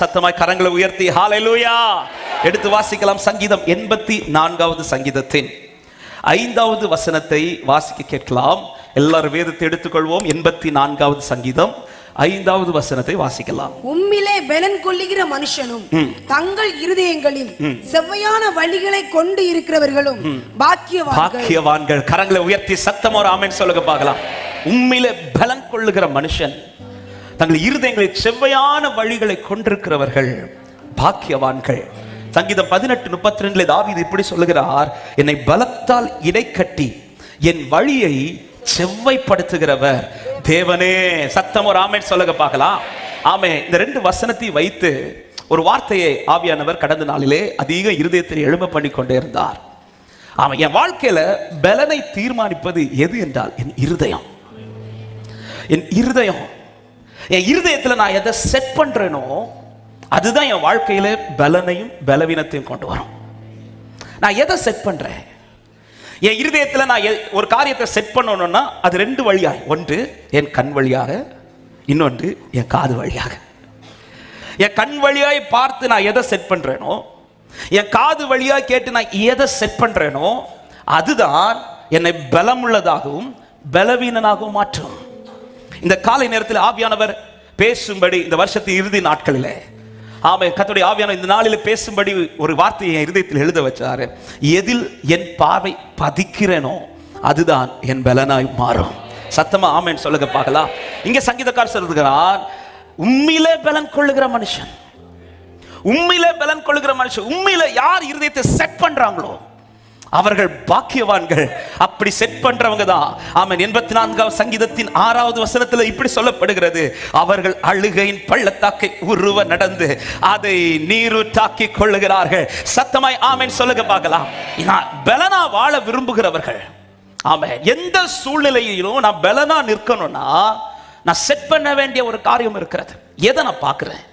சத்தமாய் கரங்களை உயர்த்தி ஹல்லேலூயா எடுத்து வாசிக்கலாம். சங்கீதம் 84வது சங்கீதத்தின் 5வது வசனத்தை வாசிக்க கேட்கலாம். எல்லாரும் வேதத்தை எடுத்துக்கொள்வோம். 84வது சங்கீதம் 5வது வசனத்தை வாசிக்கலாம். உம்மிலே பலன் கொள்ளுகிற மனுஷனும் தங்கள் இருதயங்களில் செவ்வையான வழிகளை கொண்டு இருக்கிறவர்களும் பாக்கியவான்கள். கரங்களை உயர்த்தி சத்தமா ஒரு ஆமென் சொல்லுங்க பார்க்கலாம். உம்மிலே பலன் கொள்ளுகிற மனுஷன், தங்கள் இருதயங்களில் செவ்வையான வழிகளை கொண்டிருக்கிறவர்கள் பாக்கியவான்கள். சங்கீதம் 18:32 தாவீது இப்படி சொல்லுகிறார், என்னை பலத்தால் இடைக்கட்டி என் வழியை செவ்வைப்படுத்துகிறவர் தேவனே. சத்தம் ஒரு ஆமென் சொல்லுங்க பார்க்கலாம். ஆமே. இந்த 2 வசனத்தை வைத்து ஒரு வார்த்தையை ஆவியானவர் கடந்த நாளிலே அதிக இருதயத்தில் எழும்ப பண்ணி கொண்டே இருந்தார். ஆமா, என் வாழ்க்கையில பலனை தீர்மானிப்பது எது என்றால் என் இருதயம். என் இருதயம், என் இருதயத்தில் நான் எதை செட் பண்றேனோ அதுதான் என் வாழ்க்கையில பலனையும் பலவீனத்தையும் கொண்டு வரும். நான் எதை செட் பண்றேன், என் இருதயத்தில் நான் ஒரு காரியத்தை செட் பண்ணணும்னா அது 2 வழியாக, ஒன்று என் கண் வழியாக, இன்னொன்று என் காது வழியாக. என் கண் வழியாய் பார்த்து நான் எதை செட் பண்றேனோ, என் காது வழியாக கேட்டு நான் எதை செட் பண்றேனோ அதுதான் என்னை பலமுள்ளதாகவும் பலவீனனாகவும் மாற்றும். இந்த காலை நேரத்தில் ஆவியானவர் பேசும்படி இந்த வருஷத்தின் இறுதி நாட்களிலே கர்த்தருடைய ஆவியானவர் இந்த நாளில் பேசும்படி ஒரு வார்த்தையை என் இருதயத்தில் எழுத வச்சாரு. எதில் என் பார்வை பதிக்கிறேனோ அதுதான் என் பலனாய் மாறும். சத்தமா ஆமென் சொல்லுங்க பார்க்கலாம். இங்க சங்கீதக்காரர் சொல்லுகிறார், உம்மிலே பலன் கொள்ளுகிற மனுஷன், உம்மிலே பலன் கொள்ளுகிற மனுஷன். உம்மிலே யார் இருதயத்தை செட் பண்றாங்களோ அவர்கள் பாக்கியவான்கள். அப்படி செட் பண்றவங்க தான். ஆமென். 84வது சங்கீதத்தின் 6வது வசனத்தில் இப்படி சொல்லப்படுகிறது, அவர்கள் அழுகையின் பள்ளத்தாக்கை உருவ நடந்து அதை நீரூற்றாக்கி கொள்ளுகிறார்கள். சத்தமாய் ஆமென் சொல்லுங்க பார்க்கலாம். பலனா வாழ விரும்புகிறவர்கள், ஆமென், எந்த சூழ்நிலையிலும் நான் பலனா நிற்கணும்னா நான் செட் பண்ண வேண்டிய ஒரு காரியம் இருக்கிறது. எதை நான் பார்க்கிறேன்,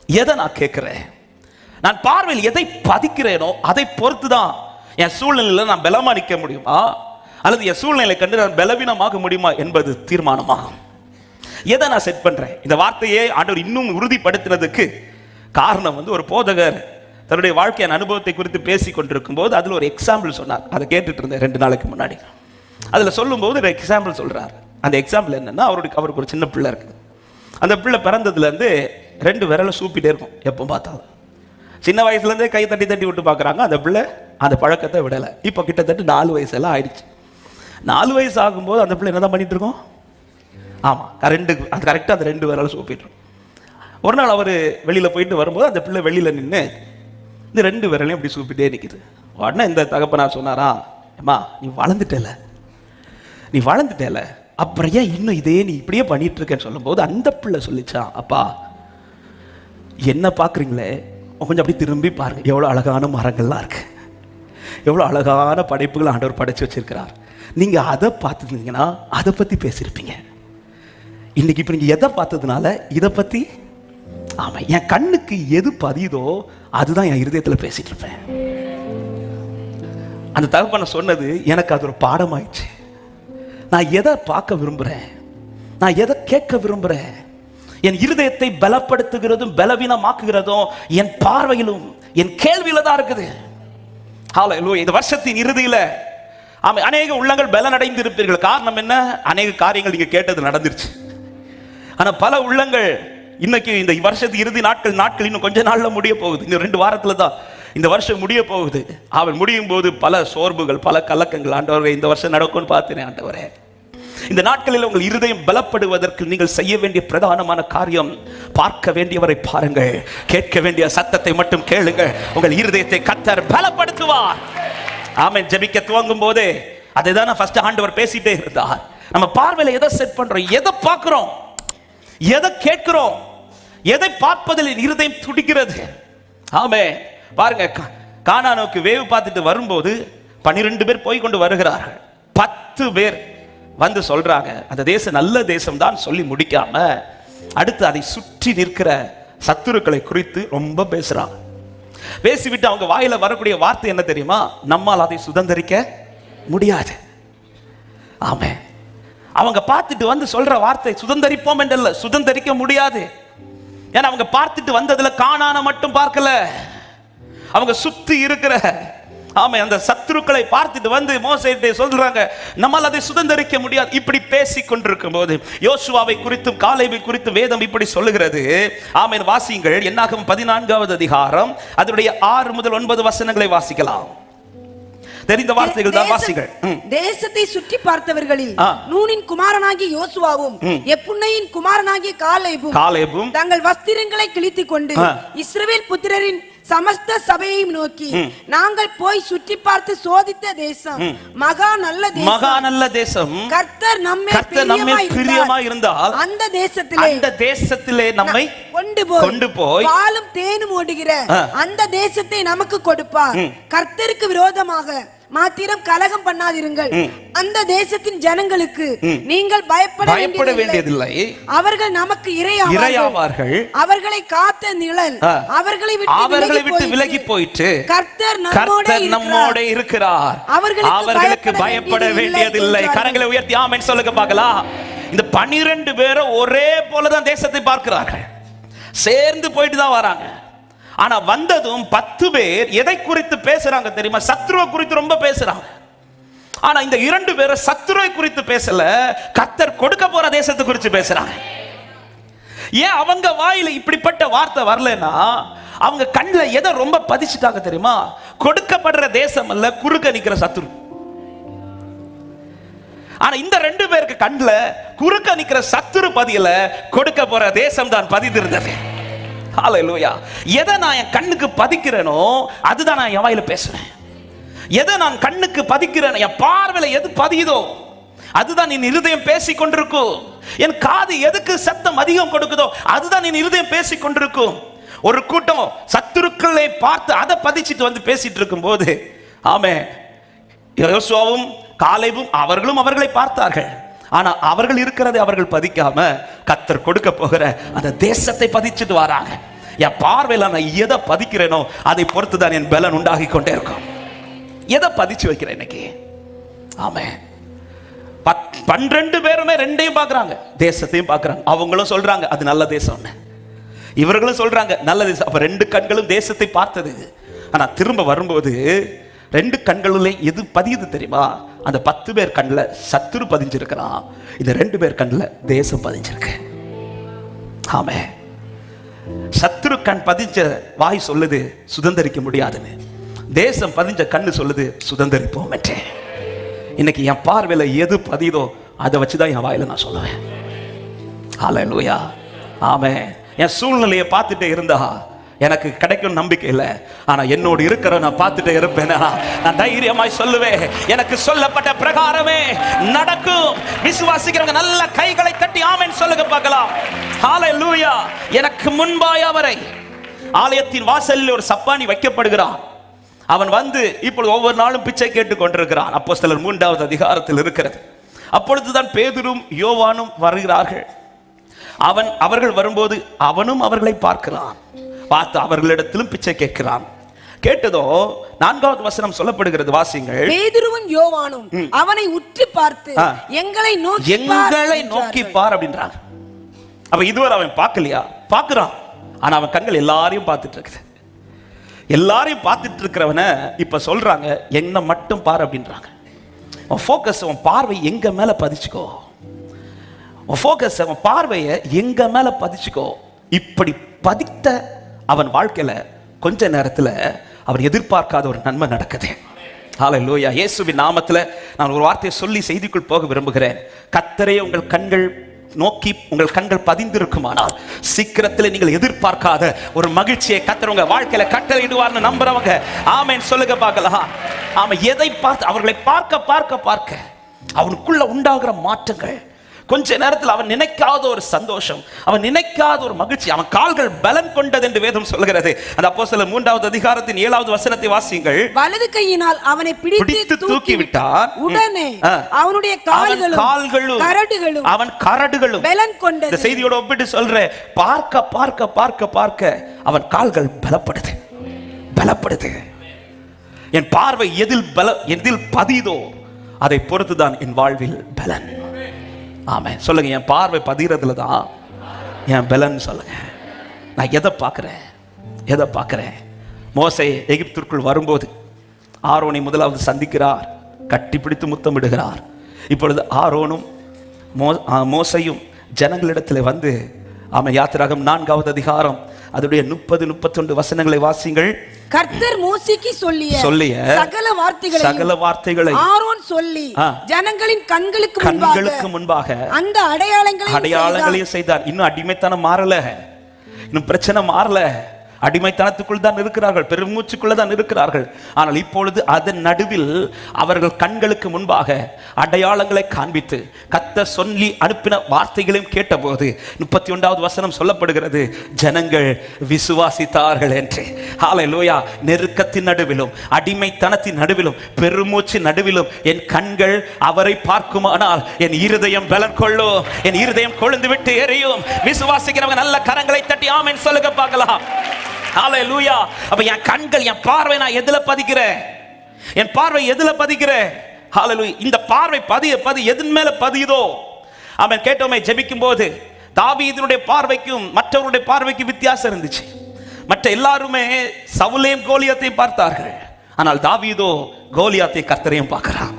எதை நான் கேட்கிறேன், நான் பார்வையில் எதை பதிக்கிறேனோ அதை பொறுத்துதான் என் சூழ்நிலையில் நான் பலமா நிற்க முடியுமா அல்லது என் சூழ்நிலை கண்டு நான் பலவீனமாக முடியுமா என்பது தீர்மானமாகும். எதை நான் செட் பண்றேன். இந்த வார்த்தையை ஆண்டவர் இன்னும் உறுதிப்படுத்தினதுக்கு காரணம் ஒரு போதகர் தன்னுடைய வாழ்க்கையின் அனுபவத்தை குறித்து பேசி கொண்டிருக்கும் போது அதில் ஒரு எக்ஸாம்பிள் சொன்னார். அதை கேட்டுட்டு இருந்தேன் 2 நாளைக்கு முன்னாடி. அதில் சொல்லும்போது ஒரு எக்ஸாம்பிள் சொல்றாரு. அந்த எக்ஸாம்பிள் என்னன்னா, அவருக்கு ஒரு சின்ன பிள்ளை இருக்குது. அந்த பிள்ளை பிறந்ததுலேருந்து 2 விரலை சூப்பிட்டே இருக்கும். எப்போ பார்த்தாலும் சின்ன வயசுலேருந்தே கை தட்டி தட்டி விட்டு பார்க்குறாங்க. அந்த பிள்ளை அந்த பழக்கத்தை விடலை. இப்போ கிட்டத்தட்ட 4 வயசெல்லாம் ஆயிடுச்சு. 4 வயசு ஆகும்போது அந்த பிள்ளை என்ன தான் பண்ணிட்டு இருக்கோம்? ஆமாம், கரெக்டாக அந்த 2 விரலை சூப்பிட்டுரும். ஒரு நாள் அவர் வெளியில் போயிட்டு வரும்போது அந்த பிள்ளை வெளியில் நின்று இந்த 2 விரலையும் இப்படி சூப்பிட்டே நிற்குது. உடனே இந்த தகப்பனார் சொன்னாரா, அம்மா நீ வளர்ந்துட்டேல, அப்புறம் ஏன் இன்னும் இதே நீ இப்படியே பண்ணிட்டு இருக்கேன்னு சொல்லும்போது அந்த பிள்ளை சொல்லிச்சான், அப்பா என்ன பார்க்குறீங்களே கொஞ்சம் அப்படி திரும்பி பாருங்க, எவ்வளோ அழகான மரங்கள்லாம் இருக்கு, எவ்வளோ அழகான படைப்புகள் ஆண்டவர் படைச்சு வச்சிருக்கிறார். நீங்க அதை பார்த்துருந்தீங்கன்னா அதை பத்தி பேசியிருப்பீங்க. இன்னைக்கு இப்போ நீங்க எதை பார்த்ததுனால இதை பத்தி, ஆமா, என் கண்ணுக்கு எது பதியுதோ அதுதான் என் இருதயத்தில் பேசிட்டு இருப்பேன். அந்த தகப்பனை சொன்னது எனக்கு அது ஒரு பாடமாயிடுச்சு. நான் எதை பார்க்க விரும்புறேன், நான் எதை கேட்க விரும்புறேன், என் இருதயத்தை பலப்படுத்துகிறதும் பலவீனமாக்குகிறதும் என் பார்வையிலும் என் கேள்வியில தான் இருக்குது. ஹல்லேலூயா. இந்த வருஷத்தின் இறுதியில அநேக உள்ளங்கள் பலனடைந்து இருப்பீர்கள். காரணம் என்ன? அநேக காரியங்கள் நீங்க கேட்டது நடந்துருச்சு. ஆனா பல உள்ளங்கள் இன்னைக்கு இந்த வருஷத்து இறுதி நாட்கள் இன்னும் கொஞ்ச நாள்ல முடிய போகுது. இன்னும் 2 வாரத்துல தான் இந்த வருஷம் முடிய போகுது. அவன் முடியும் போது பல சோர்வுகள், பல கலக்கங்கள். ஆண்டவரே இந்த வருஷம் நடக்கும்னு பார்த்தேன். ஆண்டவரே இந்த நாட்களில் உங்கள் இருதயம் பலப்படுவதற்கு நீங்கள் செய்ய வேண்டிய பிரதானமான காரியம், பார்க்க வேண்டியவரை பாருங்கள், கேட்க வேண்டிய சத்தத்தை மட்டும் கேளுங்கள். உங்கள் இருதயத்தை கர்த்தர் பலப்படுத்துவார். ஆமென். ஜெபிக்க துவங்கும் போது அதை தான் ஃபர்ஸ்ட் ஆண்டவர் பேசிட்டே இருந்தார். நம்ம பார்வையில எதை செட் பண்றோம், எதை பார்க்கிறோம், எதை கேட்கிறோம், எதை பார்ப்பதில் இருதயம் துடிக்கிறது. ஆமென். பாருங்க, கானானுக்கு வேவு பார்த்துட்டு வரும்போது 12 பேர் போய் கொண்டு வருகிறார்கள். 10 பேர் வந்து சொல்றாங்க அந்த தேசம் நல்ல தேசம் தான் சொல்லி முடிக்காம அடுத்து அதை சுற்றி நிற்கிற சத்துருக்களை குறித்து ரொம்ப பேசுறாங்க. பேசிவிட்டு அவங்க வாயில வரக்கூடிய வார்த்தை என்ன தெரியுமா? நம்மால் அதை சுதந்திரிக்க முடியாது. ஆமே, அவங்க பார்த்துட்டு வந்து சொல்ற வார்த்தை சுதந்திரிப்போம் என்றல்ல, சுதந்திரிக்க முடியாது. ஏன்னா அவங்க பார்த்துட்டு வந்ததுல கானான மட்டும் பார்க்கல, அவங்க சுத்தி இருக்கிற அந்த சத்துருக்களை பார்த்துட்டு வந்து மோசேயிட்டே சொல்றாங்க, நம்மால் அதை சுதந்தரிக்க முடியாது. இப்படி பேசிக் கொண்டிருக்கும் போது யோசுவாவை குறித்தும் காலேபை குறித்தும் வேதம் இப்படி சொல்லுகிறது. ஆமென். வாசியுங்கள். என்னாகும் 14வது அதிகாரம் அதனுடைய 6 முதல் 9 வசனங்களை வாசிக்கலாம். தெரிந்த வார்த்தைகள் தான் வாசிகள். தேசத்தை சுற்றி பார்த்தவர்களில் நூனின் குமாரனாகிய யோசுவாவும் எப்புன்னையின் குமாரனாகிய காலேபும் தங்கள் வஸ்திரங்களை கிழித்துக் கொண்டு இஸ்ரவேல் புத்திரரின் சமஸ்த சபையையும் நோக்கி, நாங்கள் போய் சுற்றி பார்த்து சோதித்த தேசம் மகா நல்ல தேசம், கர்த்தர் நம்மை பிரியமாய் இருந்தால் அந்த தேசத்திலே நம்மை கொண்டு போய் பாலும் தேனும் ஓடுகிற அந்த தேசத்தை நமக்கு கொடுப்பார். கர்த்தருக்கு விரோதமாக மாத்திரம் கலகம் பண்ணாதிருங்கள். அந்த தேசத்தின் ஜனங்களுக்கு நீங்கள் பயப்பட வேண்டியதில்லை. அவர்கள் நமக்கு இரையாவார்கள். அவர்களை காத்த நிழல் அவர்களை விட்டு விலகி போயிட்டு கர்த்தர் நம்மோட இருக்கிறார். அவர்களுக்கு பயப்பட வேண்டியதில்லை. கரங்களை உயர்த்தி ஆமென் சொல்லுங்க பார்க்கலாம். இந்த 12 பேரும் ஒரே போலதான் தேசத்தை பார்க்கிறார்கள். சேர்ந்து போயிட்டு தான் வராங்க. ஆனா வந்ததும் 10 பேர் எதை குறித்து பேசுறாங்க தெரியுமா? சத்ருவை குறித்து ரொம்ப பேசுறாங்க. ஆனா இந்த 2 பேரும் சத்ருவை குறித்து பேசல, கர்த்தர் கொடுக்க போற தேசத்தை குறித்து பேசுறாங்க. ஏன் அவங்க வாயில இப்படிப்பட்ட வார்த்தை வரலன்னா, அவங்க கண்ணுல எதை ரொம்ப பதிச்சுட்டாங்க தெரியுமா? கொடுக்கப்படுற தேசம் அல்ல, குறுக்க நிக்கிற சத்ரு. ஆனா இந்த 2 பேருக்கு கண்ணுல குறுக்க நிக்கிற சத்ரு பதியல, கொடுக்க போற தேசம் தான் பதிந்திருந்தது. ஹல்லேலூயா. எதை நான் என் கண்ணுக்கு பதிக்கிறேனோ அதுதான் நான் என் வாயில பேசுறேன். எதை நான் கண்ணுக்கு பதிக்கிறேன், என் பார்வையில எது பதியுதோ அதுதான் என் இருதயம் பேசிக் கொண்டிருக்கும். என் காது எதுக்கு சத்தம் அதிகம் கொடுக்குதோ அதுதான் என் இருதயம் பேசிக் கொண்டிருக்கும். ஒரு கூட்டம் சத்துருக்களை பார்த்து அதை பதிச்சிட்டு வந்து பேசிட்டு இருக்கும் போது ஆமென், யோசுவாவும் காலேபும் அவர்களும் அவர்களை பார்த்தார்கள். ஆனா அவர்கள் இருக்கிறதை அவர்கள் பதிக்காம கர்த்தர் கொடுக்க போகிற அந்த தேசத்தை பதிச்சுட்டு வராங்க. என் பார்வையில நான் எதை பதிக்கிறேனோ அதை பொறுத்துதான் என் பலன் உண்டாகி கொண்டே இருக்கும். எதை பதிச்சு வைக்கிறேன் இன்னைக்கு? ஆமென். 12 பேருமே ரெண்டையும் பார்க்கறாங்க, தேசத்தையும் பார்க்கறாங்க. அவங்களும் சொல்றாங்க அது நல்ல தேசம், இவர்களும் சொல்றாங்க நல்ல தேசம். அப்ப 2 கண்களும் தேசத்தை பார்த்தது. ஆனா திரும்ப வரும்போது 2 கண்களிலே எது பதியுது தெரியுமா? அந்த 10 பேர் கண்ணில் சத்துரு பதிஞ்சிருக்கிறான், இந்த 2 பேர் கண்ணில் தேசம் பதிஞ்சிருக்கு. ஆமே. சத்துரு கண் பதிஞ்ச வாய் சொல்லுது சுதந்தரிக்க முடியாதுன்னு, தேசம் பதிஞ்ச கண்ணு சொல்லுது சுதந்தரிப்போம் என்றே. இன்னைக்கு என் பார்வையில எது பதியுதோ அதை வச்சுதான் என் வாயில நான் சொல்லுவேன். ஹல்லேலூயா. ஆமே. என் சூழ்நிலையை பார்த்துட்டே இருந்தா எனக்கு கிடைக்கும் நம்பிக்கை இல்லை. ஆனா என்னோடு இருக்கிற நான் பார்த்துட்டே இருப்பேன். நான் தைரியமாய் சொல்லுவேன், எனக்கு சொல்லப்பட்ட பிரகாரமே நடக்கும். விசுவாசிக்கிறவங்க நல்ல கைகளை தட்டி ஆமென் சொல்லுங்க பார்க்கலாம். ஹல்லேலூயா. எனக்கு முன்பாய் அவரை ஆலயத்தின் வாசலில் ஒரு சப்பானி வைக்கப்படுகிறான். அவன் வந்து இப்பொழுது ஒவ்வொரு நாளும் பிச்சை கேட்டுக் கொண்டிருக்கிறான். அப்போஸ்தலர் 3வது அதிகாரத்தில் இருக்கிறது. அப்பொழுதுதான் பேதுரும் யோவானும் வருகிறார்கள். அவர்கள் வரும்போது அவனும் அவர்களை பார்க்கிறான். பார்த்து அவர்களிடத்திலும் பிச்சை கேட்கிறான். கேட்டதோ 4வது வசனம் சொல்லப்படுகிறது, வாசிங்கள். பேதுருவும் யோவானும் அவனை உற்று பார்த்து எங்களை நோக்கி பார் அப்படின்றாங்க. அப்ப இதுவரை அவன் பார்க்கலையா? பார்க்கிறான். ஆனா அவன் கண்கள் எல்லாரையும் பார்த்துட்டு இருக்குது. எல்லாரையும் பார்த்துட்டு இருக்கிறவன இப்ப சொல்றாங்க என்ன மட்டும் பார் அப்படின்றாங்க. ஃபோக்கஸ், உன் பார்வை எங்க மேல பதிச்சுக்கோ. ஃபோக்கஸ், அவன் பார்வையை எங்க மேல பதிச்சுக்கோ. இப்படி பதித்த அவன் வாழ்க்கையில கொஞ்ச நேரத்துல அவர் எதிர்பார்க்காத ஒரு நன்மை நடக்குது. ஹல்லேலூயா. இயேசுவின் நாமத்துல நான் ஒரு வார்த்தையை சொல்லி செய்திக்குள் போக விரும்புகிறேன். கர்த்தரே உங்கள் கண்கள் நோக்கி உங்கள் கண்கள் பதிந்திருக்குமானால் சீக்கிரத்தில் நீங்கள் எதிர்பார்க்காத ஒரு மகிழ்ச்சியை கர்த்தர் உங்க வாழ்க்கையில கட்டளையிடுவார்னு நம்புறவங்க ஆமென் சொல்லுங்க பார்க்கலாம். ஆமா. எதை பார்த்து அவர்களை பார்க்க பார்க்க பார்க்க அவனுக்குள்ள உண்டாகிற மாற்றங்கள், கொஞ்ச நேரத்தில் அவன் நினைக்காத ஒரு சந்தோஷம், அவன் நினைக்காத ஒரு மகிழ்ச்சி, அவன் கால்கள் பலம் கொண்டது என்று வேதம் சொல்கிறது. அந்த அப்போஸ்தலர் 3வது அதிகாரத்தின் 7வது வசனத்தை வாசியுங்கள். வலது கையினால் அவனை பிடித்து தூக்கி விட்டார். உடனே அவனுடைய கால்களும் கரடுகளும் அவன் கரடுகளும் பலம் கொண்டது. இந்த செய்தியோட ஒப்பிட்டு சொல்றேன். பார்க்க பார்க்க பார்க்க பார்க்க அவன் கால்கள் பலப்படுது. என் பார்வை எதில் பதியுதோ அதை பொறுத்துதான் என் வாழ்வில் பலன். ஆமென் சொல்லுங்க. என் பார்வை பதிகிறதுல தான் என் பலன் சொல்லுங்க. நான் எதை பார்க்கிறேன்? மோசே எகிப்திற்குள் வரும்போது ஆரோனை முதலாவது சந்திக்கிறார், கட்டிப்பிடித்து முத்தமிடுகிறார். இப்பொழுது ஆரோனும் மோசையும் ஜனங்களிடத்தில் வந்து யாத்திராகமம் 4வது அதிகாரம் அதனுடைய 30-31 வசனங்களை வாசிங்கள். கர்த்தர் மோசேக்கு சொல்லிய சகல வார்த்தைகளை ஆரோன் சொல்லி ஜனங்களின் கண்களுக்கு முன்பாக அந்த அடையாளங்களையும் செய்தார். இன்னும் அடிமைத்தனம் மாறல, இன்னும் பிரச்சனை மாறல. அடிமைத்தனத்துக்குள் தான் இருக்கிறார்கள், பெருமூச்சுக்குள்ள தான் இருக்கிறார்கள். ஆனால் இப்பொழுது அதன் நடுவில் அவர்கள் கண்களுக்கு முன்பாக அடையாளங்களை காண்பித்து கர்த்தர் சொல்லி அனுப்பின வார்த்தைகளையும் கேட்டபோது 31வது வசனம் சொல்லப்படுகிறது, ஜனங்கள் விசுவாசித்தார்கள் என்று. ஹல்லேலூயா. நெருக்கத்தின் நடுவிலும் அடிமைத்தனத்தின் நடுவிலும் பெருமூச்சு நடுவிலும் என் கண்கள் அவரை பார்க்குமானால் என் இருதயம் பலன் கொள்ளும், என் இருதயம் கொழுந்து விட்டு எரியும். விசுவாசிக்கிறவங்க நல்ல கரங்களை தட்டி ஆமென் சொல்லுங்க பார்க்கலாம். ஹல்லேலூயா. அப்ப என் கண்கள், என் பார்வை நான் எதுல பதிக்கிறேன்? என் பார்வை எதுல பதிக்கிறேன்? ஹல்லேலூயா. இந்த பார்வை பதி எதன் மேல பதியுதோ அவன் கேட்டோமே ஜெபிக்கும் போது தாவீதினுடைய பார்வைக்கும் மற்றவருடைய பார்வைக்கும் வித்தியாசம் இருந்துச்சு. மற்ற எல்லாருமே சவுலையும் கோலியாத்தையும் பார்த்தார்கள், ஆனால் தாவீதோ கோலியாத்தை கர்த்தரையும் பார்க்கிறான்.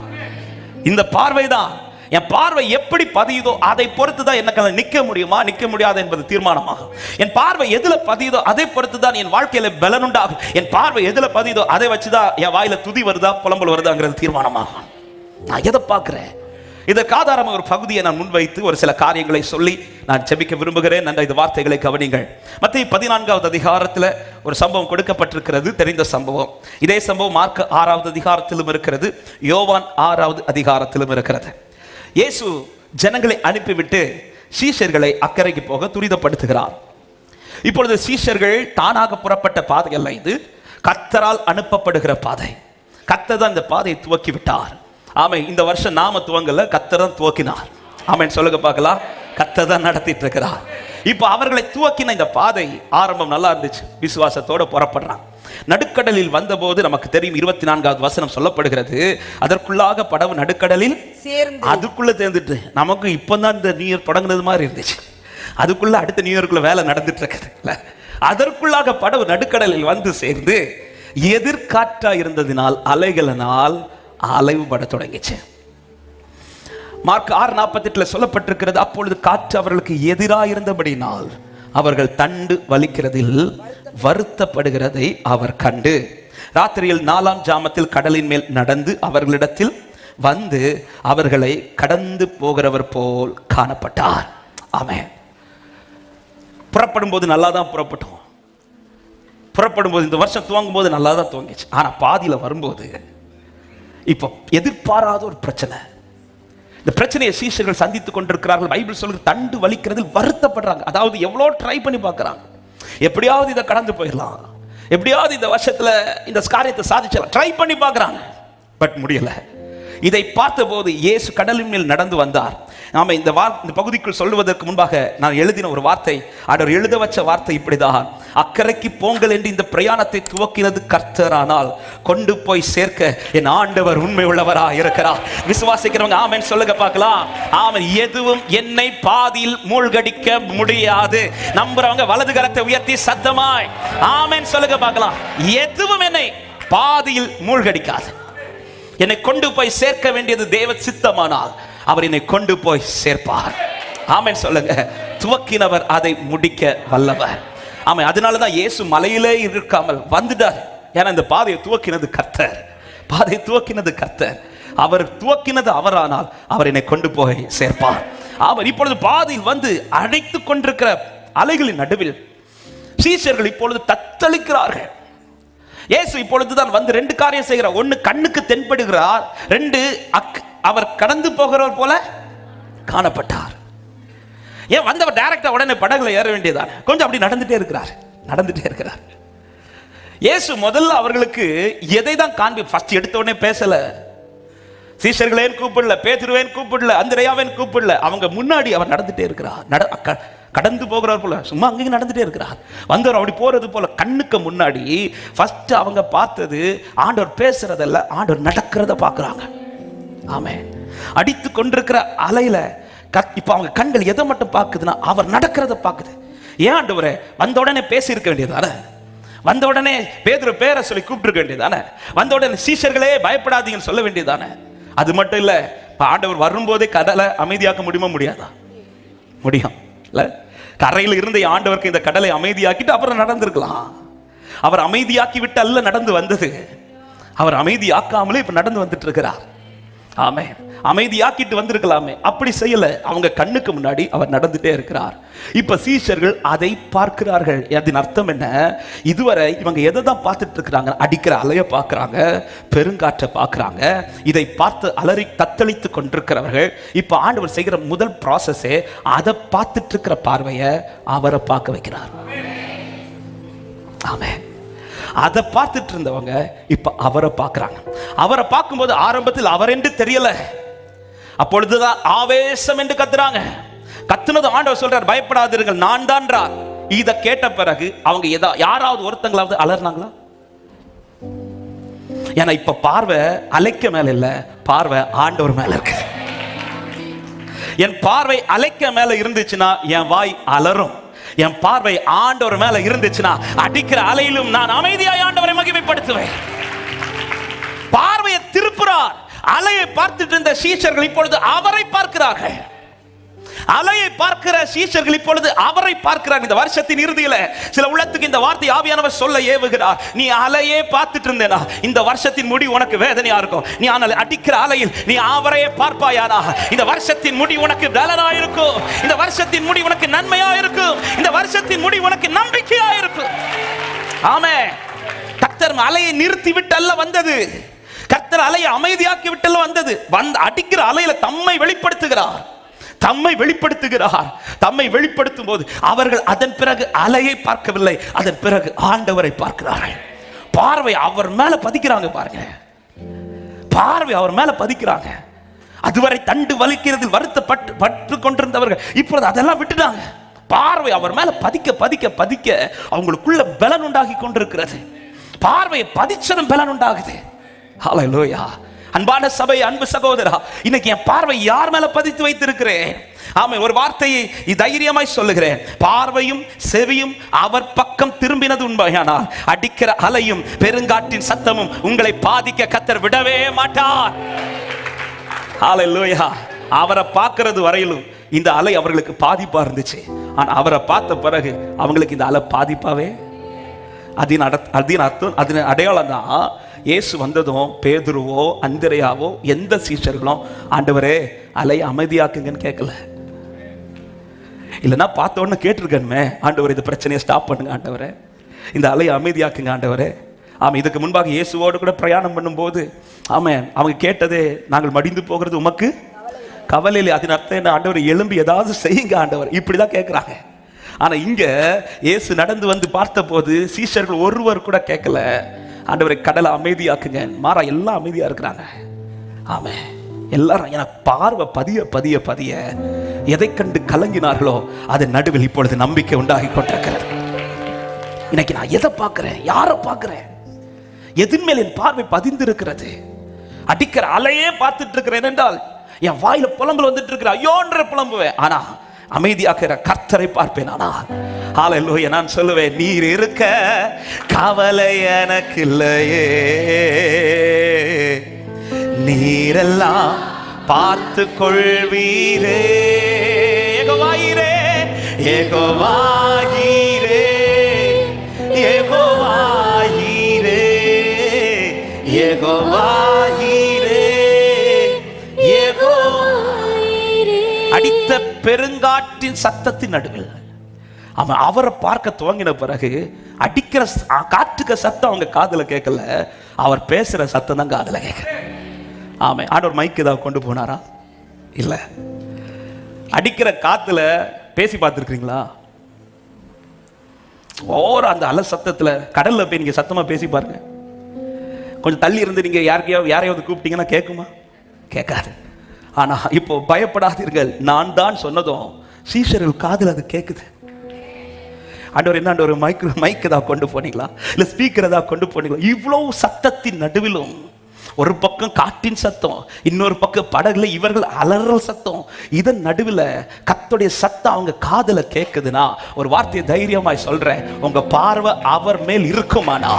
இந்த பார்வை தான், என் பார்வை எப்படி பதியுதோ அதை பொறுத்து தான் எனக்கு நிற்க முடியுமா நிற்க முடியாது என்பது தீர்மானமாகும். என் பார்வை எதுல பதியுதோ அதை பொறுத்து தான் என் வாழ்க்கையில பலன் உண்டாகும். என் பார்வை எதுல பதியுதோ அதை வச்சுதான் என் வாயில துதி வருதா புலம்பல் வருதாங்கிறது தீர்மானமாகும். நான் எதை பார்க்கிறேன்? இதற்கு ஆதாரமாக ஒரு பகுதியை நான் முன்வைத்து ஒரு சில காரியங்களை சொல்லி நான் ஜெபிக்க விரும்புகிறேன். நன்றி. இந்த வார்த்தைகளை கவனிங்கள். மத்தேயு 14வது அதிகாரத்தில் ஒரு சம்பவம் கொடுக்கப்பட்டிருக்கிறது, தெரிந்த சம்பவம். இதே சம்பவம் மார்க் 6வது அதிகாரத்திலும் இருக்கிறது, யோவான் 6வது அதிகாரத்திலும் இருக்கிறது. இயேசு ஜனங்களை அனுப்பிவிட்டு சீஷர்களை அக்கறைக்கு போக துரிதப்படுத்துகிறார். இப்பொழுது சீஷர்கள் தானாக புறப்பட்ட பாதை அல்ல, இது கர்த்தரால் அனுப்பப்படுகிற பாதை. கர்த்தர் தான் இந்த பாதையை துவக்கி விட்டார். ஆமென். இந்த வருஷம் நாம துவங்கல, கர்த்தர் தான் துவக்கினார். ஆமென் சொல்லுங்க பார்க்கலாம். கர்த்தர் தான் நடத்திட்டு இருக்கிறார். இப்போ அவர்களை துவக்கின இந்த பாதை ஆரம்பம் நல்லா இருந்துச்சு, விசுவாசத்தோட புறப்படுறாங்க. நடுக்கடலில் வந்தபோது நமக்கு தெரியும் 24வது வசனம் சொல்லப்படுகிறது, அதற்குள்ளாக படகு நடுக்கடலில் அதுக்குள்ள சேர்ந்துட்டு நமக்கு இப்பதான் இந்த நியூ இயர் தொடங்குனது மாதிரி இருந்துச்சு. அதுக்குள்ள அடுத்த நியூ இயர்க்குள்ள வேலை நடந்துட்டு இருக்குது. அதற்குள்ளாக படகு நடுக்கடலில் வந்து சேர்ந்து எதிர்காற்றா இருந்ததினால் அலைகளினால் அலைவுபட தொடங்கிச்சு. மார்க் 6:48 சொல்லப்பட்டிருக்கிறது, அப்பொழுது காற்று அவர்களுக்கு எதிராக இருந்தபடினால் அவர்கள் தண்டு வலிக்கிறதில் வருத்தப்படுகிறதை அவர் கண்டு ராத்திரியில் 4ஆம் ஜாமத்தில் கடலின் மேல் நடந்து அவர்களிடத்தில் வந்து அவர்களை கடந்து போகிறவர் போல் காணப்பட்டார். ஆமென். புறப்படும் போது நல்லா தான் புறப்பட்டோம். புறப்படும் போது இந்த வருஷம் துவங்கும் போது நல்லா தான் துவங்கிச்சு. ஆனா பாதியில வரும்போது இப்போ எதிர்பாராத ஒரு பிரச்சனை. இந்த பிரச்சனையை சீஷர்கள் சந்தித்துக் கொண்டிருக்கிறார்கள். பைபிள் சொல்லுது தண்டு வலிக்கிறதில் வருத்தப்படுறாங்க. அதாவது எவ்வளோ ட்ரை பண்ணி பார்க்கறாங்க, எப்படியாவது இதை கடந்து போயிடலாம், எப்படியாவது இந்த வருஷத்துல இந்த காரியத்தை சாதிச்சலாம், ட்ரை பண்ணி பார்க்கறாங்க, பட் முடியல. இதை பார்த்தபோது இயேசு கடலின் மேல் நடந்து வந்தார். நாம இந்த பகுதிக்குள் சொல்லுவதற்கு முன்பாக நான் எழுதின ஒரு வார்த்தை, அவர் எழுத வச்ச வார்த்தை இப்படிதான், அக்கறைக்கு போங்கள் என்று இந்த பிரயாணத்தை துவக்கினது கர்த்தரானால் கொண்டு போய் சேர்க்க என் ஆண்டவர் உண்மை உள்ளவரா இருக்கிறார். விசுவாசிக்கிறவங்க ஆமென் சொல்லுங்க பார்க்கலாம். ஆமென். எதுவும் என்னை பாதியில் மூழ்கடிக்க முடியாது. நம்புறவங்க வலது கரத்தை உயர்த்தி சத்தமாய் ஆமென் சொல்லுங்க பார்க்கலாம். எதுவும் என்னை பாதியில் மூழ்கடிக்காது. என்னை கொண்டு போய் சேர்க்க வேண்டியது தேவ சித்தமானால் அவர் என்னை கொண்டு போய் சேர்ப்பார். ஆமென் சொல்லுங்க. துவக்கினவர் அதை முடிக்க வல்லவர். ஆமென். அதனாலதான் இயேசு மலையிலே இருக்காமல் வந்துட்டார். ஏன்னா இந்த பாதையை துவக்கினது கர்த்தர், பாதையை துவக்கினது கர்த்தர். அவர் துவக்கினது அவரானால் அவர் என்னை கொண்டு போய் சேர்ப்பார். அவர் இப்பொழுது பாதையில் வந்து அழைத்து கொண்டிருக்கிற அலைகளின் நடுவில் சீஷர்கள் இப்பொழுது தத்தளிக்கிறார்கள். இயேசு இப்பொழுதுதான் வந்து 2 காரியம் செய்கிறார். 1, கண்ணுக்கு தென்படுகிறார். 2, அவர் கடந்து போகிறவர் போல காணப்பட்டார். ஏன் வந்தவர் டைரக்டா உடனே படகுல ஏற வேண்டியதானே, கொஞ்சம் அப்படி நடந்துட்டே இருக்கிறார். இயேசு முதல்ல அவர்களுக்கு எதை தான் காண்பி, ஃபர்ஸ்ட் எடுத்த உடனே பேசல. சீஷர்களேன் கூப்பிடல, பேதுருவேன் கூப்பிடல, அந்திரேயாவேன் கூப்பிடல. அவங்க முன்னாடி அவர் நடந்துட்டே இருக்கிறார். கடந்து போகிறவர் போல சும்மா அங்கேயும் நடந்துட்டே இருக்கிறார். வந்தவர் அப்படி போறது போல கண்ணுக்கு முன்னாடி ஃபர்ஸ்ட் அவங்க பார்த்தது ஆண்டவர் பேசுறதல்ல, ஆண்டவர் நடக்கிறத பார்க்கறாங்க. ஆமென். அடித்து கொண்டிருக்கிற அலையில இப்ப அவங்க கண்கள் எதை மட்டும் பார்க்குதுன்னா அவர் நடக்கிறத பார்க்குது. ஏன் ஆண்டவரே வந்த உடனே பேசி இருக்க வேண்டியதானே? வந்த உடனே பேதுரு பேரை சொல்லி கூப்பிட்டு வேண்டியதானே? வந்த உடனே சீஷர்களே பயப்படாதீங்கன்னு சொல்ல வேண்டியதானே? அது மட்டும் இல்ல, ஆண்டவர் வரும்போதே கடலை அமைதியாக்க முடியுமா? முடியாதா? முடியும் இல்ல? கரையில் இருந்த ஆண்டவருக்கு இந்த கடலை அமைதியாக்கிட்டு அப்புறம் நடந்திருக்கலாம். அவர் அமைதியாக்கி விட்டு அல்ல நடந்து வந்தது, அவர் அமைதியாக்காமலே இப்ப நடந்து வந்துட்டு இருக்கிறார். ஆமே, அமைதியாக்கிட்டு வந்திருக்கலாமே, அப்படி செய்யல. அவங்க கண்ணுக்கு முன்னாடி அவர் நடந்துட்டே இருக்கிறார். இப்ப சீஷர்கள் அதை பார்க்கிறார்கள். அதன் அர்த்தம் என்ன? இதுவரை இவங்க எதை தான் பார்த்துட்டு இருக்கிறாங்க? அடிக்கிற அலைய பார்க்கிறாங்க, பெருங்காற்றை பார்க்கிறாங்க. இதை பார்த்து அலறி தத்தளித்து கொண்டிருக்கிறவர்கள் இப்ப ஆண்டவர் செய்கிற முதல் ப்ராசஸே அதை பார்த்துட்டு இருக்கிற பார்வையை அவரை பார்க்க வைக்கிறார். ஆமே, அதை பார்த்துட்டு இருந்தவங்க இப்ப அவரை பார்க்கிறாங்க. அவரை பார்க்கும்போது ஆரம்பத்தில் அவர் என்று தெரியல, அப்பொழுதுதான் ஆவேசம் என்று கத்துறாங்க. கத்துனது ஆண்டவர் சொல்றார், பயப்படாதீர்கள் நான் தான்றார். இத கேட்ட பிறகு அவங்க யாராவது ஒருத்தங்களாவது அலர்னாங்களா? ஏன்னா இப்ப பார்வை அலைக்க மேல இல்ல, பார்வை ஆண்டவர் மேல இருக்கு. என் பார்வை அலைக்க மேல இருந்துச்சுன்னா என் வாய் அலரும். என் பார்வை ஆண்டவர் மேல இருந்துச்சுன்னா அடிக்கிற அலையிலும் நான் அமைதியாய் ஆண்டவரை மகிமைப்படுத்துவேன். பார்வையை திருப்புறார். அலையை பார்த்துட்டு இருந்த சீஷர்கள் இப்பொழுது அவரை பார்க்கிறார்கள். அலையை பார்க்கிற சீஷர்கள் இப்பொழுது அவரை பார்க்கிறார். இந்த வருஷத்தின் இறுதியில சில உள்ளத்துக்கு இந்த வார்த்தை ஆவியானவர் சொல்ல ஏவுகிறார். நீ அலையே பார்த்துட்டு இருந்தேனா, இந்த வருஷத்தின் முடிவு உனக்கு வேதனையா இருக்கும். நீ ஆனால் அடிக்கிற அலையில் நீ அவரையே பார்ப்பாயானா, இந்த வருஷத்தின் முடிவு உனக்கு பலனா இருக்கும். இந்த வருஷத்தின் முடிவு உனக்கு நன்மையா இருக்கும். இந்த வருஷத்தின் முடிவு உனக்கு நம்பிக்கையா இருக்கும். ஆமே, கர்த்தர் அலையை நிறுத்தி விட்டு அல்ல வந்தது, கர்த்தர் அலையை அமைதியாக்கி விட்டு வந்தது. அடிக்கிற அலையில தம்மை வெளிப்படுத்துகிறார். தம்மை வெளிப்படுத்துகிறார். தம்மை வெளிப்படுத்தும் போது அவர்கள் அதன் பிறகு அலையை பார்க்கவில்லை, அதன் பிறகு ஆண்டவரை பார்க்கிறார்கள். பார்வை அவர் மேல பதிக்கிறாங்க. பாருங்க, பார்வை அவர் மேல பதிக்கிறாங்க. அதுவரை தண்டு வலிக்கிறதில் வருத்தப்பட்டு கொண்டிருந்தவர்கள் இப்பொழுது அதெல்லாம் விட்டுட்டாங்க. பார்வை அவர் மேல பதிக்க பதிக்க பதிக்க அவங்களுக்குள்ள பலன் உண்டாகி கொண்டிருக்கிறது. பார்வையை பதிச்சதும் பலன் உண்டாகுது. ஹல்லேலூயா. அன்பான சபை, அன்பு சகோதரா, இன்னைக்கு என் பார்வை யார் மேல பதித்து வைத்திருக்கிறேன்? ஆமே, ஒரு வார்த்தையை தைரியமாய் சொல்லுகிறேன். பார்வையும் செவியும் அவர் பக்கம் திரும்பினது உண்மையானால் அடிக்கிற அலையும் பெருங்காற்றின் சத்தமும் உங்களை பாதிக்க கர்த்தர் விடவே மாட்டார். ஹல்லேலூயா. அவரை பார்க்கிறது வரையிலும் இந்த அலை அவர்களுக்கு பாதிப்பா இருந்துச்சு. ஆனா அவரை பார்த்த பிறகு அவங்களுக்கு இந்த அலை பாதிப்பாவே. அதன் அர்த்தம், அதன் அடையாளம் தான் இயேசு வந்ததும் பேதுருவோ அந்திரேயாவோ எந்த சீஷர்களும் ஆண்டவரே அலையை அமைதியாக்குங்கன்னு கேட்கல. இல்லைன்னா பார்த்த உடனே கேட்டிருக்கணுமே, ஆண்டவர் இந்த பிரச்சனையை ஸ்டாப் பண்ணுங்க ஆண்டவரே, இந்த அலையை அமைதியாக்குங்க ஆண்டவரே. ஆமாம், இதுக்கு முன்பாக இயேசுவோடு கூட பிரயாணம் பண்ணும்போது ஆமாம் அவங்க கேட்டதே, நாங்கள் மடிந்து போகிறது உமக்கு கவலை இல்லை. அதன் அர்த்தம் என்ன? ஆண்டவர் எழும்பி ஏதாவது செய்யுங்க ஆண்டவர், இப்படிதான் கேட்குறாங்க. ஆனா இங்க இயேசு நடந்து வந்து பார்த்த போது சீஷர்கள் ஒருவர் கூட கேட்கல ஆண்டவரை கடலை அமைதியாக்குங்க, மாறா எல்லாம் அமைதியா இருக்கிறாங்க. ஆமே, எல்லாரும் எனக்கு பார்வை பதிய பதிய பதிய எதை கண்டு கலங்கினார்களோ அதன் நடுவில் இப்பொழுது நம்பிக்கை உண்டாகி கொண்டிருக்கிறது. இன்னைக்கு நான் எதை பார்க்கிறேன், யாரை பார்க்கிறேன், எதின் மேல் என் பார்வை பதிந்திருக்கிறது? அடிக்கிற அலையே பார்த்துட்டு இருக்கிறேன் என்றால் என் வாயில புலம்பல் வந்துட்டு இருக்கிற ஐயோன்ற புலம்புவேன். ஆனா அமைதியாக்குற கர்த்தரை பார்ப்பேன். ஆனால் ஹல்லேலூயா, நான் சொல்லுவேன், நீர் இருக்க கவலை எனக்கு இல்லையே, நீரெல்லாம் பார்த்து கொள்வீரே. ஏகோவாயிரே, ஏகோவாயிரே, ஏகோவாயிரே, ஏகோவாயிரே, ஏகோ அடித்த பெருங்காற்றின் சத்தத்தின் நடுவில் அவன் அவரை பார்க்க துவங்கின பிறகு அடிக்கிற காற்றுக்க சத்தம் அவங்க காதுல கேட்கல, அவர் பேசுற சத்தம் தான் காதுல கேட்க. ஆமா, ஆண்டவர் மைக்கு ஏதாவது கொண்டு போனாரா? இல்ல. அடிக்கிற காத்துல பேசி பார்த்துருக்கீங்களா? அந்த அலை சத்தத்துல கடல்ல போய் நீங்க சத்தமா பேசி பாருங்க. கொஞ்சம் தள்ளி இருந்து நீங்க யாரையாவது கூப்பிட்டீங்கன்னா கேட்குமா? கேட்காது. ஆனா இப்போ பயப்படாதீர்கள், நான் தான் சொன்னதும் சீஷர்கள் காதில் அது கேட்குது. ஆண்டவர் என்ன ஆண்டவர் மைக்கு தான் கொண்டு போனீங்களா, இல்ல ஸ்பீக்கர் தான் கொண்டு போனீங்களா? இவ்வளவு சத்தத்தின் நடுவிலும் ஒரு பக்கம் காட்டின் சத்தம், இன்னொரு பக்கம் படகுல இவர்கள் அலறல் சத்தம். இதன் நடுவில் கர்த்தருடைய சத்தம் அவங்க காதுல கேட்குதுன்னா, ஒரு வார்த்தையை தைரியமாய் சொல்றேன், உங்க பார்வை அவர் மேல் இருக்குமானா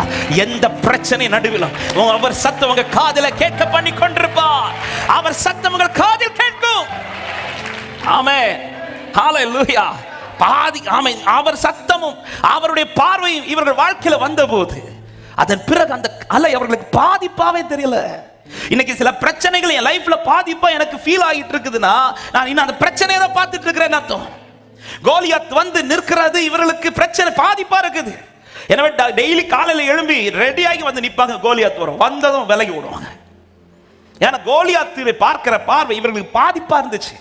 எந்த பிரச்சனை நடுவிலும் அவர் சத்தம் உங்க காதுல கேட்க பண்ணி கொண்டிருப்பார். அவர் சத்தம் உங்கள் காதில் கேட்கும். ஆமென், ஹல்லேலூயா. ஆமென். அவர் சத்தமும் அவருடைய பார்வையும் இவர்கள் வாழ்க்கையில வந்தபோது அதன் பிறகு அந்த அலை அவர்களுக்கு பாதிப்பாவே தெரியல. இன்னைக்கு சில பிரச்சனைகள் என் லைஃப்ல பாதிப்பா எனக்கு ஃபீல் ஆகிட்டு இருக்குதுன்னா, நான் இன்னும் அந்த பிரச்சனையை தான் பார்த்துட்டு இருக்கிறேன் அர்த்தம். கோலியாத் வந்து நிற்கிறது இவர்களுக்கு பிரச்சனை பாதிப்பா இருக்குது. எனவே டெய்லி காலையில எழும்பி ரெடியாகி வந்து நிப்பாங்க. கோலியாத் வரும், வந்ததும் விலகி விடுவாங்க. ஏன்னா கோலியாத்தை பார்க்கிற பார்வை இவர்களுக்கு பாதிப்பா இருந்துச்சு.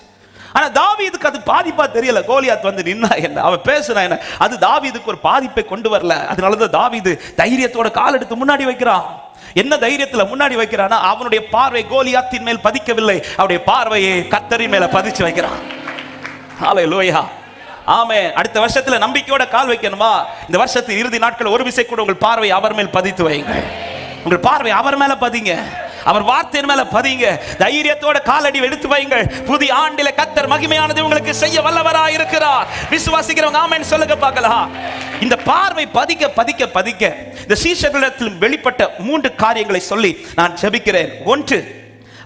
ஆனா தாவீதுக்கு அது பாதிப்பா தெரியல. கோலியாத் வந்து நின்னா என்ன, அவன் பேசுனா என்ன, அது தாவீதுக்கு ஒரு பாதிப்பை கொண்டு வரல. அதனாலதான் தாவீது தைரியத்தோட கால் எடுத்து முன்னாடி வைக்கிறான். என்ன தைரியத்துல முன்னாடி வைக்கிறான்னா, அவனுடைய பார்வை கோலியாத்தின் மேல் பதிக்கவில்லை, அவருடைய பார்வையை கர்த்தரின் மேல பதிச்சு வைக்கிறான். ஹல்லேலூயா, ஆமென். அடுத்த வருஷத்துல நம்பிக்கையோட கால் வைக்கணுமா, இந்த வருஷத்தின் இறுதி நாட்கள் ஒரு விசை கூட உங்கள் பார்வை அவர் மேல் பதித்து வையுங்கள். உங்கள் பார்வை அவர் மேல பதிங்க, அவர் வார்த்தையின் மேல பதிங்க. தைரியத்தோட காலடி எடுத்து வையுங்கள். புதிய ஆண்டில கர்த்தர் மகிமையானது உங்களுக்கு செய்ய வல்லவராய் இருக்கிறார். விசுவாசிக்கிறவங்க ஆமென் சொல்லுங்க பார்க்கலாம். இந்த பார்வை பதிக்க பதிக்க பதிக்க இந்த சீஷர்களிடத்தில் வெளிப்பட்ட 3 காரியங்களை சொல்லி நான் ஜெபிக்கிறேன். 1,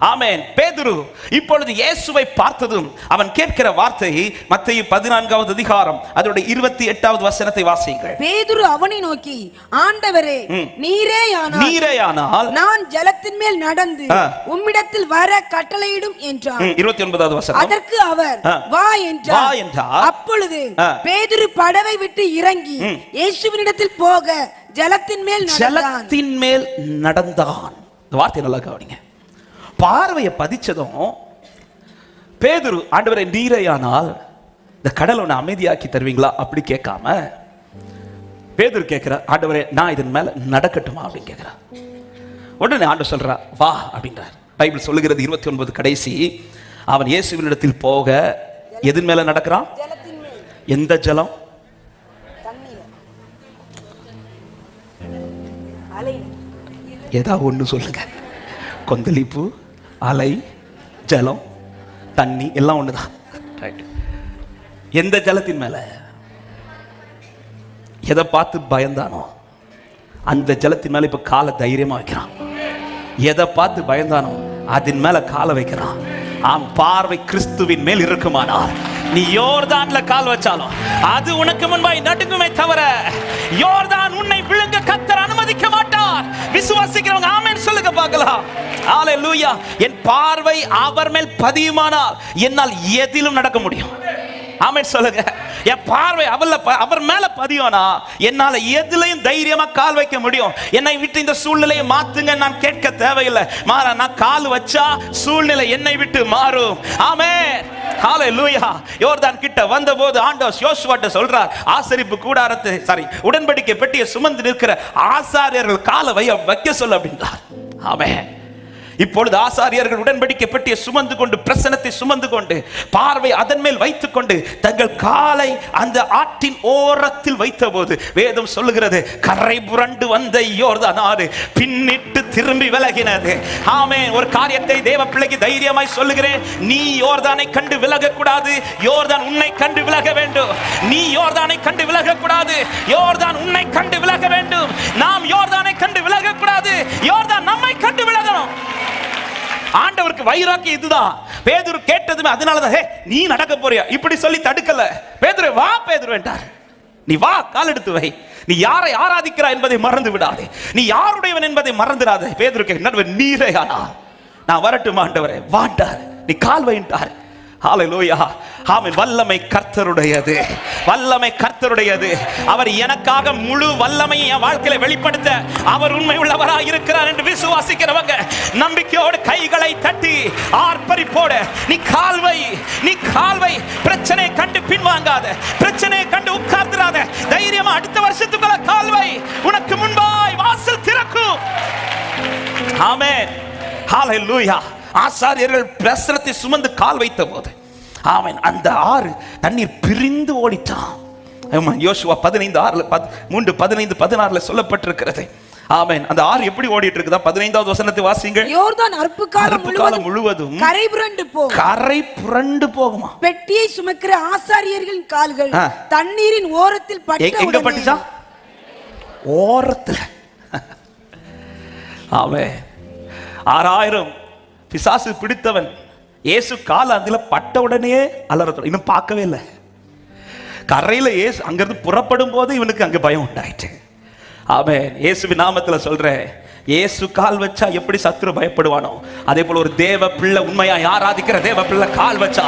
ஆமென், பேதுரு இப்பொழுது இயேசுவை பார்த்ததும் அவன் கேட்கிற வார்த்தை மத்தேயு 14வது அதிகாரம் அதோட 28வது வசனத்தை வாசியுங்கள். பேதுரு அவனை நோக்கி, ஆண்டவரே, நீரேயானால் நான் ஜலத்தின் மேல் நடந்து உம்மிடத்தில் வர கட்டளையிடும் என்றான். 29வது வசனம். அதற்கு அவர் வா என்றார். அப்பொழுது பேதுரு படவை விட்டு இறங்கி இயேசுவினிடத்தில் போக ஜலத்தின் மேல் நடந்தான். இந்த வார்த்தை நல்லா கவனிங்க. பார்வையை பதிச்சதும் பேதுரு, ஆண்டவரே நீரேயானால் இந்த கடலை ஒன்று அமைதியாக்கி தருவீங்களா அப்படி கேட்காம பேதுரு கேட்கிற, ஆண்டவரே நான் இதன் மேல நடக்கட்டுமா அப்படின்னு கேட்கிற. உடனே ஆண்டவர் சொல்றா வா அப்படின்றார். பைபிள் சொல்லுகிறது 29 கடைசி, அவன் இயேசுவினிடத்தில் போக எதன் மேல நடக்கிறான்? எந்த ஜலம்? ஏதாவது ஒண்ணு சொல்லுங்க. கொந்தளிப்பு, அலை, ஜலம், தண்ணி எல்லாம் ஒண்ணுதான். எந்த ஜலத்தின் மேல? எதை பார்த்து பயந்தானோ அந்த ஜலத்தின் மேல இப்ப காலை தைரியமா வைக்கிறான். எதை பார்த்து பயந்தானோ அதன் மேல காலை வைக்கிறான். பார்வை கிறிஸ்துவின் மேல் இருக்குமானால் நீ யோர்தான்ல கால் வச்சாலும் அது உனக்கு முன்பாய் நடுங்குமே தவிர யோர்தான் உன்னை விழுங்க கர்த்தர் அனுமதிக்க மாட்டார். விசுவாசிக்கிறவங்க ஆமென் சொல்லுங்க பார்க்கலாம். ஹல்லேலூயா. என் பார்வை அவர் மேல் பதியுமானால் என்னால் எதிலும் நடக்க முடியும். ஆமென் சொல்லுங்க. என் பார்வை அவர் மேல பதியும்னா என்னால எதிலையும் தைரியமா கால் வைக்க முடியும். என்னை விட்டு இந்த சூழ்நிலையை மாத்துங்க நான் கேட்க தேவையில்லை. மாறா நான் கால் வச்சா சூழ்நிலை என்னை விட்டு மாறும். ஆமென், ஹல்லேலூயா. யோர்தான் கிட்ட வந்தபோது ஆண்டவர் யோசுவாட்ட சொல்றார், ஆசரிப்பு கூடாரத்தை உடன்படிக்கை பெட்டியை சுமந்து நிற்கிற ஆசாரியர்கள் காலை வைக்க சொல்ல அப்படின்றார். ஆமென். இப்பொழுது ஆசாரியர்கள் உடன்படிக்கை பெட்டியை சுமந்து கொண்டு பிரசனத்தை சுமந்து கொண்டு பார்வை அதன் மேல் வைத்துக் கொண்டு தங்கள் காலை அந்த ஆற்றின் ஓரத்தில் வைத்த போது வேதம் சொல்லுகிறது, கரை புரண்டு வந்த யோர்தான் ஆறு பின்னிட்டு திரும்பி விலகினது. ஆமென். ஒரு காரியத்தை தேவ பிள்ளைக்கு தைரியமாய் சொல்லுகிறேன், நீ யோர்தானை கண்டு விலக கூடாது, யோர்தான் உன்னை கண்டு விலக வேண்டும். நீ யோர்தானை கண்டு விலக கூடாது, யோர்தான் உன்னை கண்டு விலக வேண்டும். நாம் யோர்தானை கண்டு விலக கூடாது, யோர்தான் நம்மை கண்டு விலகணும். ஆண்டவருக்கு வைராக்கியம் இதுதான். பேதுரு கேட்டதுமே அதனாலதான் நீ நடக்க போறியா இப்படி சொல்லி தடுக்கல. பேதுரு வா, பேதுரு வேண்டார். நீ வா, கால் எடுத்து வை. நீ யாரை ஆராதிக்கிறாய் என்பதை மறந்து விடாதே, நீ யாருடையவன் என்பதை மறந்துடாதே. பேதுரு கேட்க, நீரேயானா நான் வரட்டும் ஆண்டவரே வாண்டார், நீ கால் வைண்டார். ஹல்லேலூயா. ஆமென். வல்லமை கர்த்தருடையது, வல்லமை கர்த்தருடையது. அவர் எனக்காக முழு வல்லமையை என் வாழ்க்கையில வெளிப்படுத்த அவர் உண்மை உள்ளவராய் இருக்கிறார் என்று விசுவாசிக்கிறவங்க நம்பிக்கையோடு கைகளை தட்டி ஆர்ப்பரிப்போட நீ கால்வை, நீ கால்வை. பிரச்சனையை கண்டு பின்வாங்காத, பிரச்சனையை கண்டு உட்கார்ந்துராத, தைரியமா அடுத்த வருஷத்துக்குள்ள கால்வை. உனக்கு முன்பாய் வாசல் திறக்கும். ஆமென், ஹல்லேலூயா. ஆசாரியர்கள் பிரசனத்தை சுமந்து கால் வைத்த போது ஆமென் அந்த ஆறு தண்ணீர் பிரிந்து ஓடிட்டான். யோசுவா 15:3-15-16 சொல்லப்பட்டிருக்கிறது. ஆமென். அந்த ஆறு எப்படி ஓடிட்டு இருக்குதா? 15வது வசனத்தை வாசிங்க. யோர்தான் அறுப்பு காலம் முழுவதும் கரை புரண்டு போகுமா. பெட்டியை சுமக்கிற ஆசாரியர்களின் கால்கள் தண்ணீரின் ஓரத்தில் எங்க பட்டுச்சா? ஓரத்துல. ஆமென். 6000 பிசாசு பிடித்தவன் இயேசு கால் அதுல பட்ட உடனே அலறத்தோட இன்னும் பார்க்கவே இல்லை. கரையில இயேசு அங்கிருந்து புறப்படும் போது இவனுக்கு அங்க பயம் உண்டாயிட்டு. ஆமென். இயேசுவின் நாமத்துல சொல்றேன், இயேசு கால் வச்சா எப்படி சத்துரு பயப்படுவானோ அதே போல ஒரு தேவ பிள்ளை, உண்மையா ஆராதிக்கிற தேவ பிள்ளை கால் வச்சா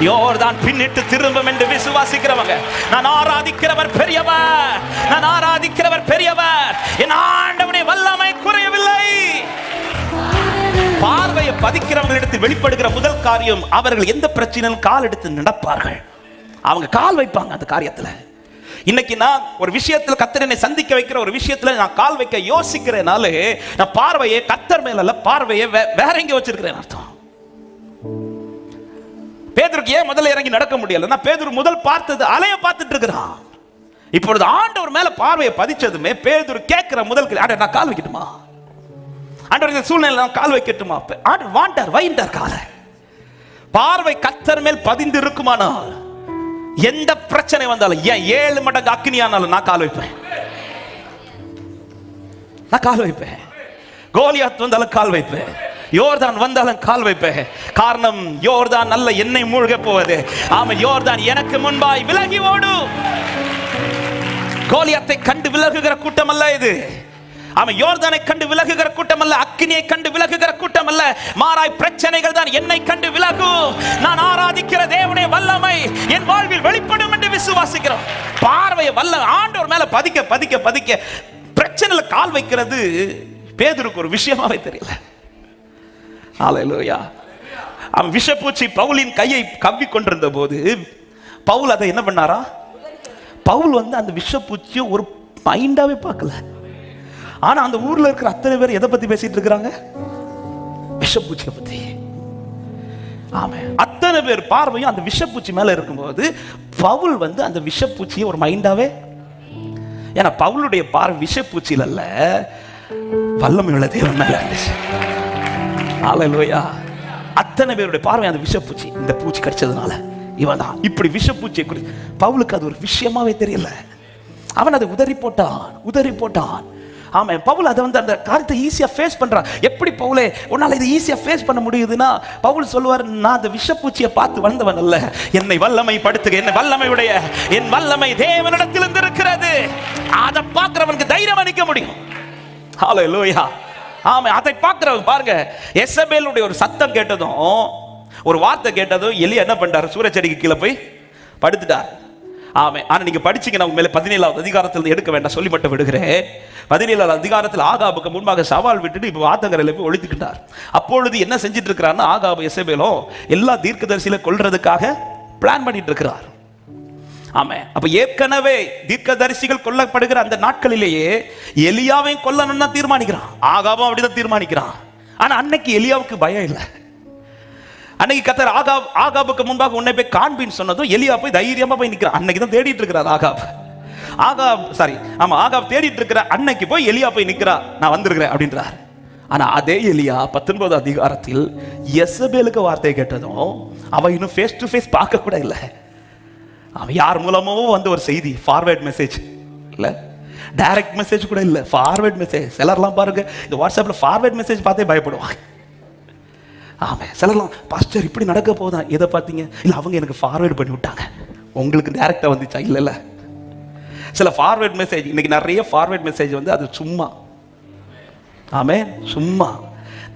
யோர்தான் பின்னிட்டு திரும்பும் என்று விசுவாசிக்கிறவங்க, நான் ஆராதிக்கிறவர் பெரியவர், நான் ஆராதிக்கிறவர் பெரியவர், என் ஆண்டவருடைய வல்லமை குறையவில்லை. பார்வையை பதிக்கிறவங்களிடத்தில் வெளிப்படுகிற முதல் காரியம், அவர்கள் எந்த பிரச்சனையும் கால் எடுத்து நடப்பார்கள். அவங்க கால் வைப்பாங்க அந்த காரியத்துல. இன்னைக்கு நான் ஒரு விஷயத்துல கர்த்தர் என்னை சந்திக்க வைக்கிற ஒரு விஷயத்துல நான் கால் வைக்க யோசிக்கிறேனாலே நான் பார்வையை கர்த்தர் மேல அல்ல, பார்வையை வேற எங்க வச்சிருக்கிறேன் அர்த்தம். பேதுருக்கு ஏன் முதல்ல இறங்கி நடக்க முடியல? நான் பேதுரு முதல் பார்த்தது அலைய பார்த்துட்டு இருக்கிறான். இப்பொழுது ஆண்டவர் மேல பார்வையை பதிச்சதுமே பேதுரு கேட்கிற முதல் கேள்வி, நான் கால் வைக்கட்டுமா ஆண்டவர்? இந்த சூழ்நிலை நான் கால் வைக்கட்டுமா? ஆண்டவர் வாண்டார், வைண்டார் கால. பார்வை கர்த்தர் மேல் பதிந்து இருக்குமானால் எந்த பிரச்சனை வந்தாலும், ஏன் 7 மடங்கு அக்னியானாலும் நான் கால் வைப்பேன், நான் கால் வைப்பேன். கோலியாத் வந்தாலும் கால் வைப்பேன், யோர்தான் வந்தாலும் கால் வைப்பேன். காரணம், யோர்தான் நல்ல எண்ணெய் மூழ்க போவது. ஆமா, யோர்தான் எனக்கு முன்பாய் விலகி ஓடும். கோலியாத்தை கண்டு விலகுகிற கூட்டம் அல்ல இது. ஆமா, யோர்தானை கண்டு விலகுகிற கூட்டம் அல்ல, அக்கினியை கண்டு விலகுகிற கூட்டம் அல்ல, மாறாய் பிரச்சனைகள் தான் என்னை கண்டு விலகும். நான் ஆராதிக்கிற தேவனுடைய வல்லமை என் வாழ்வில் வெளிப்படும் என்று விசுவாசிக்கிறோம். பார்வையை வல்ல ஆண்டவர் மேல பதிக்க பதிக்க பதிக்க பிரச்சனையில கால் வைக்கிறது பேதுருக்கு ஒரு விஷயமாவே தெரியல. ஹல்லேலூயா. அவன் விஷப்பூச்சி பவுலின் கையை கவ்வி கொண்டிருந்த போது பவுல் அதை என்ன பண்ணாரா? பவுல் அந்த விஷப்பூச்சியை ஒரு மைண்டாவே பார்க்கல. ஆனா அந்த ஊர்ல இருக்கிற அத்தனை பேர் எதை பத்தி பேசிட்டு இருக்கிறாங்க? விஷப்பூச்சியை பத்தி. ஆமா, அத்தனை பேர் பார்வையும் அந்த விஷப்பூச்சி மேல இருக்கும்போது பவுல் அந்த விஷப்பூச்சியை ஒரு மைண்டாவே, ஏன்னா பவுலுடைய பார்வை விஷப்பூச்சியில் அல்ல, வல்லமையுள்ள தேவன் மேல இருந்துச்சு. ஹல்லேலூயா. அத்தனை பேருடைய பார்வை அந்த விஷப்பூச்சி, இந்த பூச்சி கடிச்சதுனால இவன் தான் இப்படி விஷப்பூச்சியை குறித்து பவுலுக்கு அது ஒரு விஷயமாவே தெரியல. அவன் அதை உதறி போட்டான். ஆமா, பவுல் அதை அந்த காரியத்தை ஈஸியா ஃபேஸ் பண்றான். எப்படி பவுலே உன்னால இதை ஈஸியா ஃபேஸ் பண்ண முடியுதுன்னா, பவுல் சொல்லுவார், நான் அந்த விஷப்பூச்சியை பார்த்து வந்தவன் அல்ல, என்னை வல்லமை படுத்துக, என்னை வல்லமையுடைய என் வல்லமை தேவனிடத்திலிருந்து இருக்கிறது. அதை பார்க்கிறவனுக்கு தைரியம் அளிக்க முடியும். ஹல்லேலூயா. ஆமா, அதை பார்க்கிறவங்க பாருங்க, எசபேலுடைய ஒரு சத்தம் கேட்டதும், ஒரு வார்த்தை கேட்டதும் எலியா என்ன பண்றாரு? சூரச்செடிக்கு கீழே போய் படுத்துட்டார். ஆமே. ஆனா நீங்க படிச்சீங்கன்னா உண்மையிலே 17வது அதிகாரத்தில் எடுக்க வேண்டாம், சொல்லி மட்டும் விடுகிறேன். 17வது அதிகாரத்தில் ஆகாபுக்கு முன்பாக சவால் விட்டுட்டு இப்ப ஆத்தங்கரையில போய் ஒளித்துக்கிட்டார். அப்பொழுது என்ன செஞ்சிட்டு இருக்கிறார்னா, ஆகாபு எசபேலும் எல்லா தீர்க்கதரிசிகளை கொல்றதுக்காக பிளான் பண்ணிட்டு இருக்கிறார். ஆமா, அப்ப ஏற்கனவே தீர்க்கதரிசிகள் கொல்லப்படுகிற அந்த நாட்களிலேயே எலியாவையும் கொல்லணும்னு தீர்மானிக்கிறான். ஆகாபும் அப்படிதான் தீர்மானிக்கிறான். ஆனா அன்னைக்கு எலியாவுக்கு பயம் இல்லை. அன்னைக்கு கர்த்தர் ஆகாபுக்கு முன்பாக உன்னை போய் காண்பின்னு சொன்னதும் எலியா போய் தைரியமா போய் நிற்கிறான். அன்னைக்கு தான் தேடிட்டு இருக்கிறார் ஆகாப் தேடிட்டு இருக்கிற அன்னைக்கு போய் எலியா போய் நிற்கிறா, நான் வந்திருக்கிறேன் அப்படின்றார். ஆனா அதே எலியா 19வது அதிகாரத்தில் எசபேலுக்கு வார்த்தை கேட்டதும் அவ இன்னும் ஃபேஸ் டு ஃபேஸ் பார்க்க கூட இல்லை. அவன் யார் மூலமோ ஒரு செய்தி, ஃபார்வர்ட் மெசேஜ் இல்ல, டைரக்ட் மெசேஜ் கூட இல்ல, ஃபார்வர்ட் மெசேஜ். சிலர்லாம் பாருங்க, இந்த வாட்ஸ்அப்ல ஃபார்வர்ட் மெசேஜ் பார்த்தே பயப்படுவாங்க. ஆமா, சிலர்லாம் பாஸ்டர் இப்படி நடக்க போதா, எதை பார்த்தீங்க? இல்ல அவங்க எனக்கு ஃபார்வர்ட் பண்ணி விட்டாங்க. உங்களுக்கு டைரக்டா வந்துச்சா? இல்ல. சில ஃபார்வர்ட் மெசேஜ், இன்னைக்கு நிறைய ஃபார்வர்ட் மெசேஜ் அது சும்மா. ஆமென், சும்மா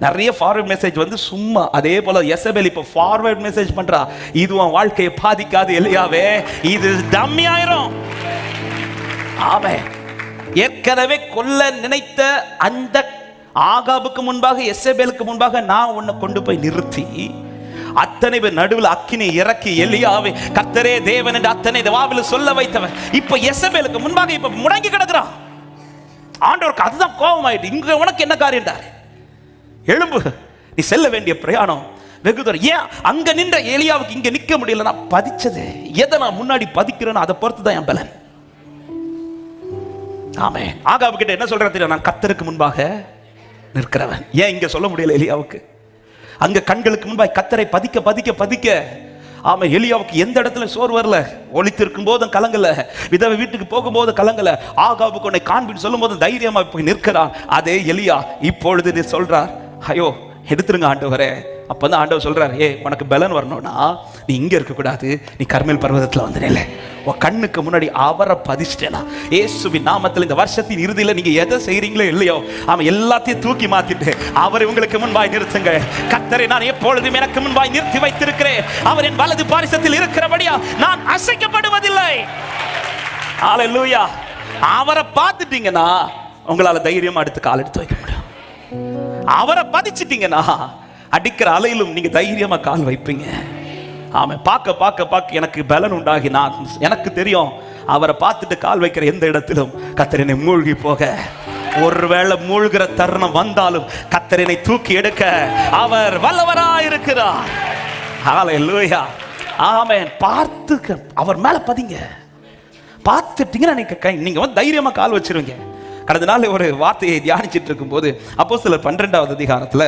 நிறைய ஃபார்வர்ட் மெசேஜ் சும்மா. அதே போல எசபேல் இப்ப ஃபார்வர்ட் மெசேஜ் பண்றா, இது உன் வாழ்க்கையை பாதிக்காது எலியாவே, இது டம்மி ஆயிரும். ஆமென். ஏற்கனவே கொல்ல நினைத்த அந்த ஆகாபுக்கு முன்பாக எசபேலுக்கு முன்பாக நான் உன்னை கொண்டு போய் நிறுத்தி அத்தனை பேர் நடுவில் அக்கினி இறக்கி எலியாவே கர்த்தரே தேவன் என்று அத்தனை வாவில் சொல்ல வைத்தவன் இப்ப எசபேலுக்கு முன்பாக இப்ப முடங்கி கிடக்குறான். ஆண்டவருக்கு அதுதான் கோபம் ஆயிட்டு, இங்க உனக்கு என்ன காரியம்? எழும்பு, நீ செல்ல வேண்டிய பிரயாணம் வெகு தூரம். ஏன் அங்க நின்ற எலியாவுக்கு இங்க நிக்க முடியல? நான் பதிச்சது எதை நான் முன்னாடி பதிக்கிறேன்னு அதை பொறுத்து தான் என் பலன். ஆமென். ஆகாபு கிட்ட என்ன சொல்றாரு தெரியும்? நான் கர்த்தருக்கு முன்பாக நிற்கிறவன். ஏன் இங்க சொல்ல முடியல எலியாவுக்கு? அங்க கண்களுக்கு முன்பாக கர்த்தரை பதிக்க பதிக்க பதிக்க. ஆமா, எலியாவுக்கு எந்த இடத்துல சோறு வரல. ஒளித்திருக்கும் போதும் கலங்கல, விதவை வீட்டுக்கு போகும்போது கலங்கல, ஆகாபுக்கு உன்னை காண்பின்னு சொல்லும் போது தைரியமா போய் நிற்கிறான். அதே எலியா இப்பொழுது நீ சொல்றார், ஐயோ எடுத்துருங்க ஆண்டவரே. அப்பதான் ஆண்டவர் சொல்றாரு, ஏ உனக்கு பலன் வரணும்னா நீ இங்க இருக்க கூடாது, நீ கர்மேல் பர்வதத்துல வந்துடல. உன் கண்ணுக்கு முன்னாடி அவரை பதிச்சிட்டேனா. இயேசுவின் நாமத்தில் இந்த வருஷத்தின் இறுதியில நீங்க எதை செய்றீங்களோ இல்லையோ, அவன் எல்லாத்தையும் தூக்கி மாத்திட்டு அவரை உங்களுக்கு முன்பாய் நிறுத்துங்க. கர்த்தரை நான் எப்பொழுதும் எனக்கு முன்பாய் நிறுத்தி வைத்திருக்கிறேன். அவர் என் வலது பாரிசத்தில் இருக்கிறபடியா நான் அசைக்கப்படுவதில்லை. ஹல்லேலூயா. அவரை பார்த்துட்டீங்கன்னா உங்களால தைரியமா அடுத்து கால் எடுத்து வைக்க முடியும். அவரை பதிச்சிட்டீங்கன்னா அடிக்கிற அலையிலும் நீங்க தைரியமா கால் வைப்பீங்க. ஆமா, பார்க்க பார்க்க பார்க்க எனக்கு பலன் உண்டாகி நான் எனக்கு தெரியும் அவரை பார்த்துட்டு கால் வைக்கிற எந்த இடத்திலும் கர்த்தரை மூழ்கி போக. ஒருவேளை மூழ்கிற தருணம் வந்தாலும் கர்த்தரை தூக்கி எடுக்க அவர் வல்லவராயிருக்கிறார். ஹல்லேலூயா. ஆமென். பார்த்து அவர் மேல பதிங்க. பார்த்துட்டீங்கன்னா நீங்க வந்து தைரியமா கால் வச்சிருவீங்க. கடந்த நாள் ஒரு வார்த்தையை தியானிச்சிட்டு இருக்கும் போது அப்போஸ்தலர் 12வது அதிகாரத்துல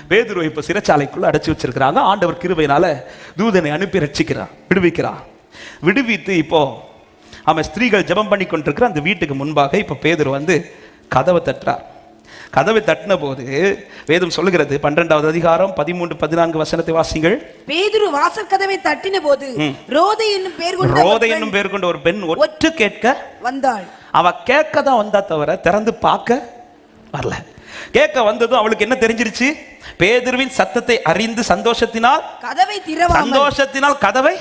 பேதுருவை இப்ப சிறைச்சாலைக்குள்ள அடைச்சு வச்சிருக்கிறாங்க. ஆண்டவர் கிருபையினால தூதனை அனுப்பி ரட்சிக்கிறார், விடுவிக்கிறார். விடுவித்து இப்போ அவன் ஸ்திரீகள் ஜெபம் பண்ணி கொண்டிருக்கிற அந்த வீட்டுக்கு முன்பாக இப்ப பேதுரு வந்து கதவை தட்டுறார். கதவை தட்டின போது வேதம் சொல்லுகிறது 12வது அதிகாரம் 13-14 வசனத்தை வாசிங்கள். பேதுரு வாசல் கதவை தட்டின போது ரோதை என்னும் பேர் கொண்ட ஒரு பெண் ஒற்று கேட்க வந்தாள். அவ கேட்க தான் வந்தா தவிர திறந்து பார்க்க வரல. கேட்க வந்ததும் அவளுக்கு என்ன தெரிஞ்சிருச்சு? பேதுருவின் சத்தத்தை அறிந்து சந்தோஷத்தினால் கதவை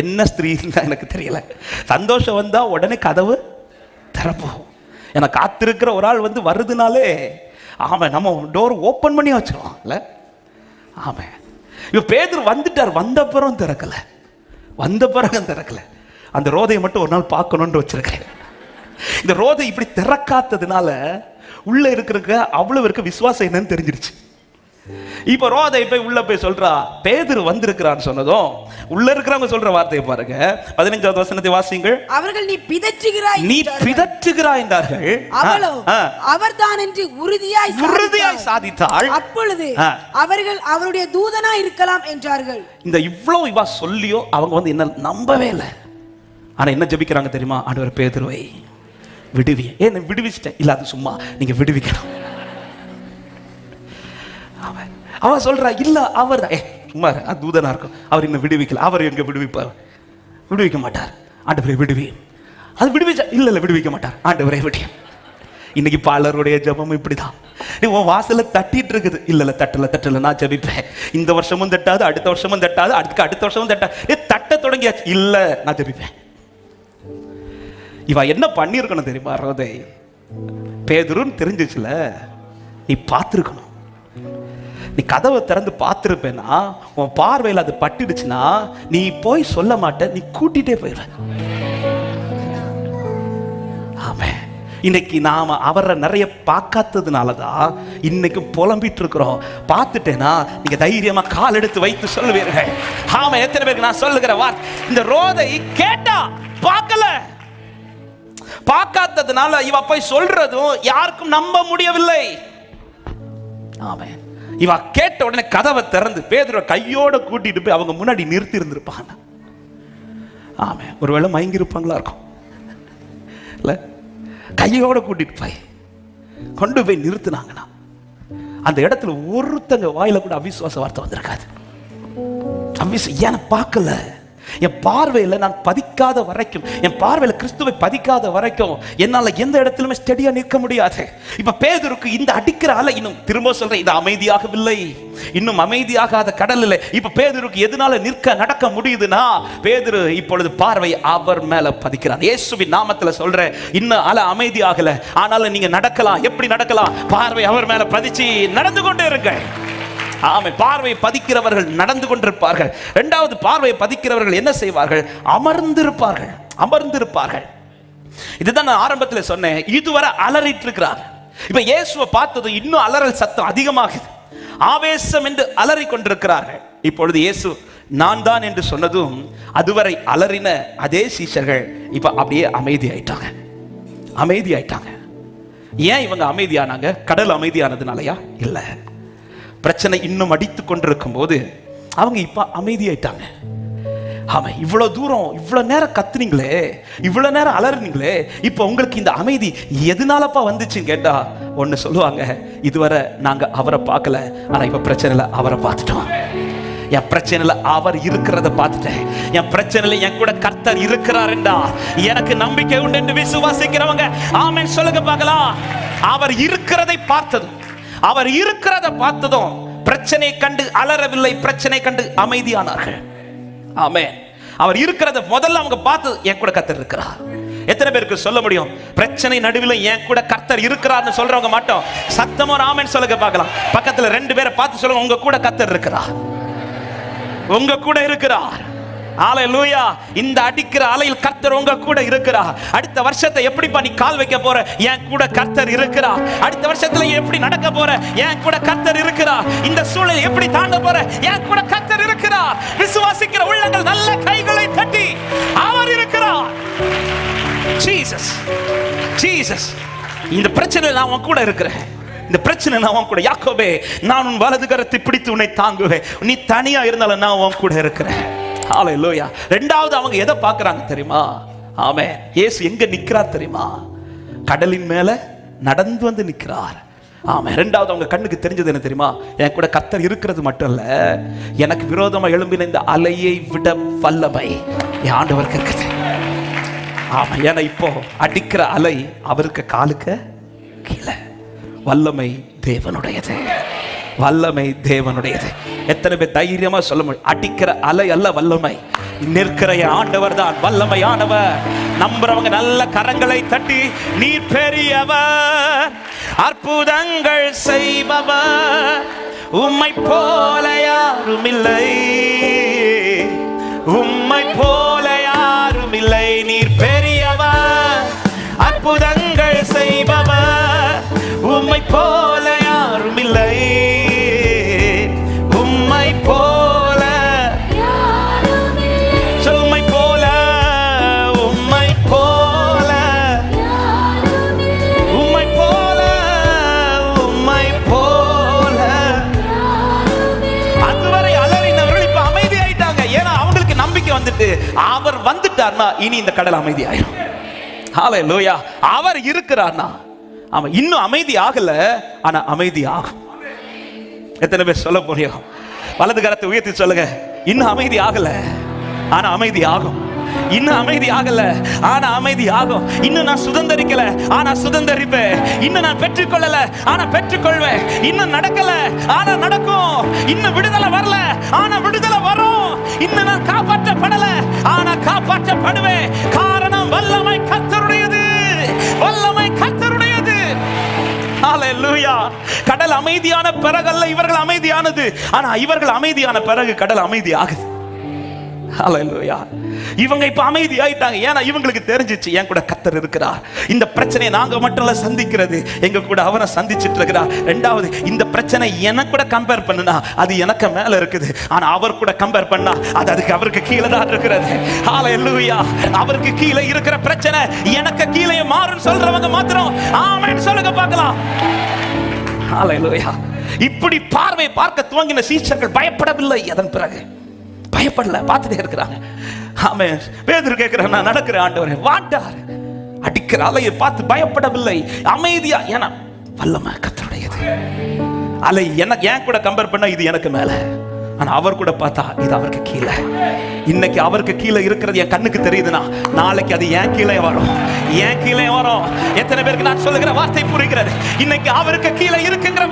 என்ன ஸ்திரீ எனக்கு தெரியல. சந்தோஷம் வந்தா உடனே கதவு திறப்போம். ஏன்னா காத்திருக்கிற ஒரு ஆள் வந்து வருதுனாலே ஆமா நம்ம டோர் ஓப்பன் பண்ணி வச்சிருவோம்ல. ஆமா, இப்ப பேதுரு வந்துட்டார். வந்த பிறகு திறக்கல. அந்த ரோதையை மட்டும் ஒரு நாள் பார்க்கணும்னு வச்சிருக்கேன். இந்த ரோதை இப்படி திறக்காததுனால உள்ள இருக்கிற அவ்வளவு இருக்க விசுவாசம் என்னன்னு தெரிஞ்சிருச்சு. இப்ப ரோதை போய் உள்ள போய் சொல்றா, பேதுரு வந்திருக்கிறான்னு சொன்னதும் உள்ள இருக்கிறவங்க சொல்ற வார்த்தையை பாருங்க. 15வது வசனத்தை வாசிங்கள். அவர்கள் நீ பிதற்றுகிறாய் என்றார்கள். அவளோ அவர்தான் என்று உறுதியாய் சாதித்தாள். அப்பொழுது அவர்கள் அவருடைய தூதனாய் இருக்கலாம் என்றார்கள். இந்த இவ்வளவு இவா சொல்லியோ அவங்க வந்து என்ன நம்பவே இல்லை. ஆனா என்ன ஜெபிக்கிறாங்க தெரியுமா? ஆண்டவர் பேதுருவை விடுவி. ஏன் விடுவிச்சிட்டேன்? இல்ல அது சும்மா, நீங்க விடுவிக்கணும். அவன் சொல்றா, இல்ல அவர் சும்மா தூதனா இருக்கும், அவர் இன்னும் விடுவிக்கல. அவர் எங்க விடுவிப்பார்? விடுவிக்க மாட்டார். ஆண்டவரை விடுவி. அது விடுவிச்சா? இல்ல விடுவிக்க மாட்டார். ஆண்டவரை விடு. இன்னைக்கு பலருடைய ஜெபம் இப்படிதான். நீ உன் வாசல தட்டிட்டு இருக்குது. இல்ல தட்டல நான் ஜெபிப்பேன். இந்த வருஷமும் தட்டாது, அடுத்த வருஷமும் தட்டாது, அடுத்த வருஷமும் தட்டாது. தட்ட தொடங்கியாச்சு. இல்ல நான் ஜெபிப்பேன். இவ என்ன பண்ணிருக்கணும் தெரியுமா? ரோதை பேதுருன்னு தெரிஞ்சிச்சுல, நீ பார்த்திருக்கணும். நீ கதவை திறந்து பார்த்திருப்பேன்னா உன் பார்வையில் அது பட்டுடுச்சுன்னா நீ போய் சொல்ல மாட்ட, நீ கூட்டிட்டே போயிடுவ. ஆமே, இன்னைக்கு நாம அவரை நிறைய பார்க்காததுனாலதான் இன்னைக்கு புலம்பிட்டு இருக்கிறோம். பார்த்துட்டேன்னா நீங்க தைரியமா கால் எடுத்து வைத்து சொல்லுவீர்கள். ஆமா, எத்தனை பேருக்கு நான் சொல்லுகிற வார்த்தை, இந்த ரோதை கேட்டா பார்க்காததுனால இவ போய் சொல்றதும் யாருக்கும் நம்ப முடியவில்லை. ஆமே, இவ கேட்ட உடனே கதவை திறந்து பேதுருவை கையோட கூட்டிட்டு போய் அவங்க முன்னாடி நிறுத்தி இருந்திருப்பாங்க. ஆமே, ஒருவேளை மயங்கி இருப்பாங்களா இருக்கும் இல்ல, கையோட கூட்டிட்டு போய் கொண்டு போய் நிறுத்தினாங்கன்னா அந்த இடத்துல ஒருத்தங்க வாயில கூட அவிசுவாச வார்த்தை வந்திருக்காது. ஏன்னா பார்க்கல, என் பார்வையில் நான் பதிக்காத வரைக்கும், என் பார்வையில் கிறிஸ்துவை பதிக்காத வரைக்கும் என்னால எந்த இடத்திலுமே ஸ்டெடியா நிற்க முடியாது. இப்ப பேதுருக்கு இந்த அடிக்கிற அலை, இன்னும் திரும்ப சொல்றேன், இது அமைதியாகவில்லை, இன்னும் அமைதியாகாத கடல் இல்லை. இப்ப பேதுருக்கு எதனால நடக்க முடியுதுன்னா, பேதுரு இப்பொழுது பார்வை அவர் மேல பதிக்கிறார். இயேசுவின் நாமத்துல சொல்றேன், இன்னும் அலை அமைதியாகல, ஆனாலும் நீங்க நடக்கலாம். எப்படி நடக்கலாம்? பார்வை அவர் மேல பதிச்சு நடந்து கொண்டே இருங்க. ஆமை, பார்வையை பதிக்கிறவர்கள் நடந்து கொண்டிருப்பார்கள். இரண்டாவது, பார்வையை பதிக்கிறவர்கள் என்ன செய்வார்கள்? அமர்ந்திருப்பார்கள். இதுதான் நான் ஆரம்பத்தில் சொன்னேன். இதுவரை அலறிட்டு இருக்கிறார். இப்ப இயேசுவை பார்த்தது இன்னும் அலறல் சத்தம் அதிகமாகுது. ஆவேசம் என்று அலறி கொண்டிருக்கிறார்கள். இப்பொழுது இயேசு நான் தான் என்று சொன்னதும் அதுவரை அலறின அதே சீஷர்கள் இப்ப அப்படியே அமைதி ஆயிட்டாங்க. அமைதியாயிட்டாங்க. ஏன் இவங்க அமைதியானாங்க? கடல் அமைதியானதுனாலயா? இல்ல, பிரச்சனை இன்னும் அடித்து கொண்டிருக்கும் போது அவங்க இப்ப அமைதியாயிட்டாங்க. ஆமா, இவ்வளவு தூரம் இவ்வளவு நேரம் கத்துனீங்களே, இவ்வளவு நேரம் அலறினீங்களே, இப்ப உங்களுக்கு இந்த அமைதி எதனாலப்பா வந்துச்சுன்னு கேட்டா ஒண்ணு சொல்லுவாங்க, இதுவரை நாங்க அவரை பார்க்கல, ஆனா இப்ப பிரச்சனையில அவரை பார்த்துட்டோம். என் பிரச்சனையில அவர் இருக்கிறத பார்த்துட்டேன். என் பிரச்சனையில என் கூட கர்த்தர் இருக்கிறார்டா, எனக்கு நம்பிக்கை உண்டு என்று விசுவாசிக்கிறவங்க ஆமென் சொல்லுங்க பார்க்கலாம். அவர் இருக்கிறதை பார்த்ததும், அவர் இருக்கிறத பார்த்ததும் பிரச்சனை கண்டு அலறவில்லை, பிரச்சனை கண்டு அமைதியானார்கள். ஆமென். அவர் இருக்கிறத முதல்ல அவங்க பார்த்தது, என் கூட கர்த்தர் இருக்கிறார். எத்தனை பேருக்கு சொல்ல முடியும் பிரச்சனை நடுவில் என் கூட கர்த்தர் இருக்கிறார்னு சொல்றவங்க மட்டும் சத்தமா ஆமென் சொல்லுங்க பார்க்கலாம். பக்கத்துல 2 பேரை பார்த்து சொல்லுங்க, உங்க கூட கர்த்தர் இருக்கிறார், உங்க கூட இருக்கிறார். ஹalleluya. இந்த அடிக்கிற அலையில் கர்த்தர் உங்க கூட இருக்கிறார். அடுத்த வருஷத்தை எப்படிப்பா நீ கால் வைக்க போற? என் கூட கர்த்தர் இருக்கிறார். அடுத்த வருஷத்துல எப்படி நடக்க போற? என் கூட கர்த்தர் இருக்கிறார். இந்த சூழலை எப்படி தாண்ட போற? என் கூட கர்த்தர் இருக்கிறார். விசுவாசிக்கிற உள்ளங்கள் நல்ல கைகளை தட்டி அவர் இருக்கிறார். ஜீசஸ், ஜீசஸ், இந்த பிரச்சனையில் நான் உன் கூட இருக்கிறேன். இந்த பிரச்சனை நான் உன் கூட. யாக்கோபே, நான் உன் வலது கரத்தை பிடித்து உன்னை தாங்குவேன். நீ தனியா இருந்தாலும் நான் உன் கூட இருக்கிறேன். ஹalleluya. ரெண்டாவது அவங்க எதை பார்க்கறாங்க தெரியுமா? ஆமென். இயேசு எங்க நிக்கிறார் தெரியுமா? கடலின் மேல நடந்து வந்து நிக்கிறார். ஆமென். ரெண்டாவது அவங்க கண்ணுக்கு தெரிஞ்சது என்ன தெரியுமா? என் கூட கர்த்தர் இருக்கிறது மட்டும் இல்ல, எனக்கு விரோதமா எழும்பின இந்த அலையை விட வல்லமை என் ஆண்டவருக்கு இருக்குது. ஆமா, ஏன்னா இப்போ அடிக்கிற அலை அவருக்கு காலுக்கு கீழே. வல்லமை தேவனுடையது, வல்லமை தேவனுடையது. எத்தனை பேர் தைரியமா சொல்ல முடியும்? அடிக்கிற அலை அல்ல வல்லமை, நிற்கிற ஆண்டவர் தான் வல்லமையானவர். நம்புறவங்க நல்ல கரங்களை தட்டி, நீர் பெரியவர், அற்புதங்கள் செய்பவர், உம்மை போல யாரும் இல்லை, உம்மை போல யாரும் இல்லை. நீர் பெரியவர், அற்புதங்கள் செய்பவர், உம்மை போல யாரும் இல்லை, உம்மை போல யாரும் இல்லை. உம்மை போல, உம்மை போல யாரும் இல்லை, உம்மை போல, உம்மை போல யாரும் இல்லை. அதுவரை அலறினவர்கள் இப்ப அமைதி ஆயிட்டாங்க. ஏன்னா அவங்களுக்கு நம்பிக்கை வந்துட்டு, அவர் வந்துட்டார்னா இனி இந்த கடல் அமைதி ஆயிடும். ஹalleluya. அவர் இருக்கிறார்னா அவன் இன்னும் அமைதி ஆகல, ஆனா அமைதி ஆகும். எத்தனை பேர் சொல்ல போறோம்? வலது கரத்தை உயர்த்தி சொல்லுங்க, இன்னும் அமைதி ஆகல, ஆனா அமைதி ஆகும். இன்னும் அமைதி ஆகல, ஆனா அமைதி ஆகும். இன்னும் நான் சுதந்தரிக்கல, ஆனா சுதந்தரிப்பேன். இன்னும் நான் பெற்றுக்கொள்ளல, ஆனா பெற்றுக்கொள்வேன். இன்னும் நடக்கல, ஆனா நடக்கும். இன்னும் விடுதலை வரல, ஆனா விடுதலை வரும். இன்னும் நான் காப்பாற்றப்படல, ஆனா காப்பாற்றப்படுவேன். காரணம் வல்லமை கர்த்தருடையது, வல்லமை கர்த்தருடையது. ஹalleluya. கடல் அமைதியான பிறகு அல்ல இவர்கள் அமைதியானது, ஆனா இவர்கள் அமைதியான பிறகு கடல் அமைதி ஆகுது. ஹalleluya. இவங்க இப்ப அமைதி ஆயிட்டாங்க. ஏன்னா இவங்களுக்கு தெரிஞ்சிச்சு, என் கூட கர்த்தர் இருக்கிறார். இந்த பிரச்சனையை நாங்க மட்டும் இல்ல சந்திக்கிறது, எங்க கூட அவரை சந்திச்சிட்டு இருக்கிறார். ரெண்டாவது, இந்த பிரச்சனை எனக்கு கூட கம்பேர் பண்ணுனா அது எனக்கு மேல இருக்குது, ஆனா அவர் கூட கம்பேர் பண்ணா அது அதுக்கு அவருக்கு கீழே தான் இருக்கிறது. ஹalleluya. அவருக்கு கீழே இருக்கிற பிரச்சனை எனக்கு கீழே மாறும் சொல்றவங்க மாத்திரம் ஆமென் சொல்லுங்க பார்க்கலாம். ஹalleluya. இப்படி பார்வை பார்க்க துவங்கின சீஷர்கள் பயப்படவில்லை. அதன் பிறகு பயப்படல, பார்த்துட்டே இருக்கிறாங்க. ஆமென். பேதுரு கேட்கிறார், நான் நடக்கிற ஆண்டவரே வாண்டார். அடிக்கிற அலையை பார்த்து பயப்படவில்லை, அமைதியா. ஏன்னா வல்லமை கர்த்தருடையது. அலை எனக்கு என் கூட கம்பேர் பண்ணா இது எனக்கு மேல, ஆனா அவர் கூட பார்த்தா இது அவருக்கு கீழே. இன்னைக்கு அவருக்கு கீழே இருக்கிறது என் கண்ணுக்கு தெரியுதுன்னா நாளைக்கு அது என் கீழே வரும், என் கீழே வரும். எத்தனை பேருக்கு நான் சொல்லுகிற வார்த்தை புரிகிறது? இன்னைக்கு அவருக்கு கீழே இருக்குங்கிற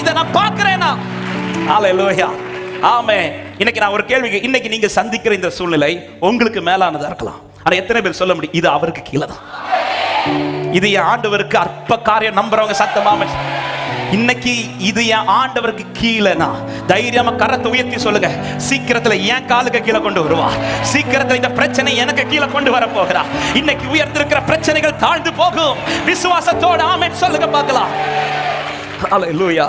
இதை நான் பார்க்கிறேனா? ஹalleluya. ஆமென். இன்னைக்கு நான் ஒரு கேள்வி, இன்னைக்கு நீங்க சந்திக்கிற இந்த சூழ்நிலை உங்களுக்கு மேலானதா இருக்கலாம், ஆனா எத்தனை பேர் சொல்ல முடியும் இது அவருக்கு கீழே தான்? இது என் ஆண்டவருக்கு அற்ப காரியம் நம்புறவங்க சத்தமா இன்னைக்கு இது என் ஆண்டவருக்கு கீழேனா தைரியமா கரத்தை உயர்த்தி சொல்லுங்க, சீக்கிரத்துல என் காலுக்கு கீழே கொண்டு வருவா. சீக்கிரத்துல இந்த பிரச்சனை எனக்கு கீழே கொண்டு வர போகிறா. இன்னைக்கு உயர்ந்திருக்கிற பிரச்சனைகள் தாழ்ந்து போகும். விசுவாசத்தோட ஆமென் சொல்லுங்க பார்க்கலாம். ஹalleluya.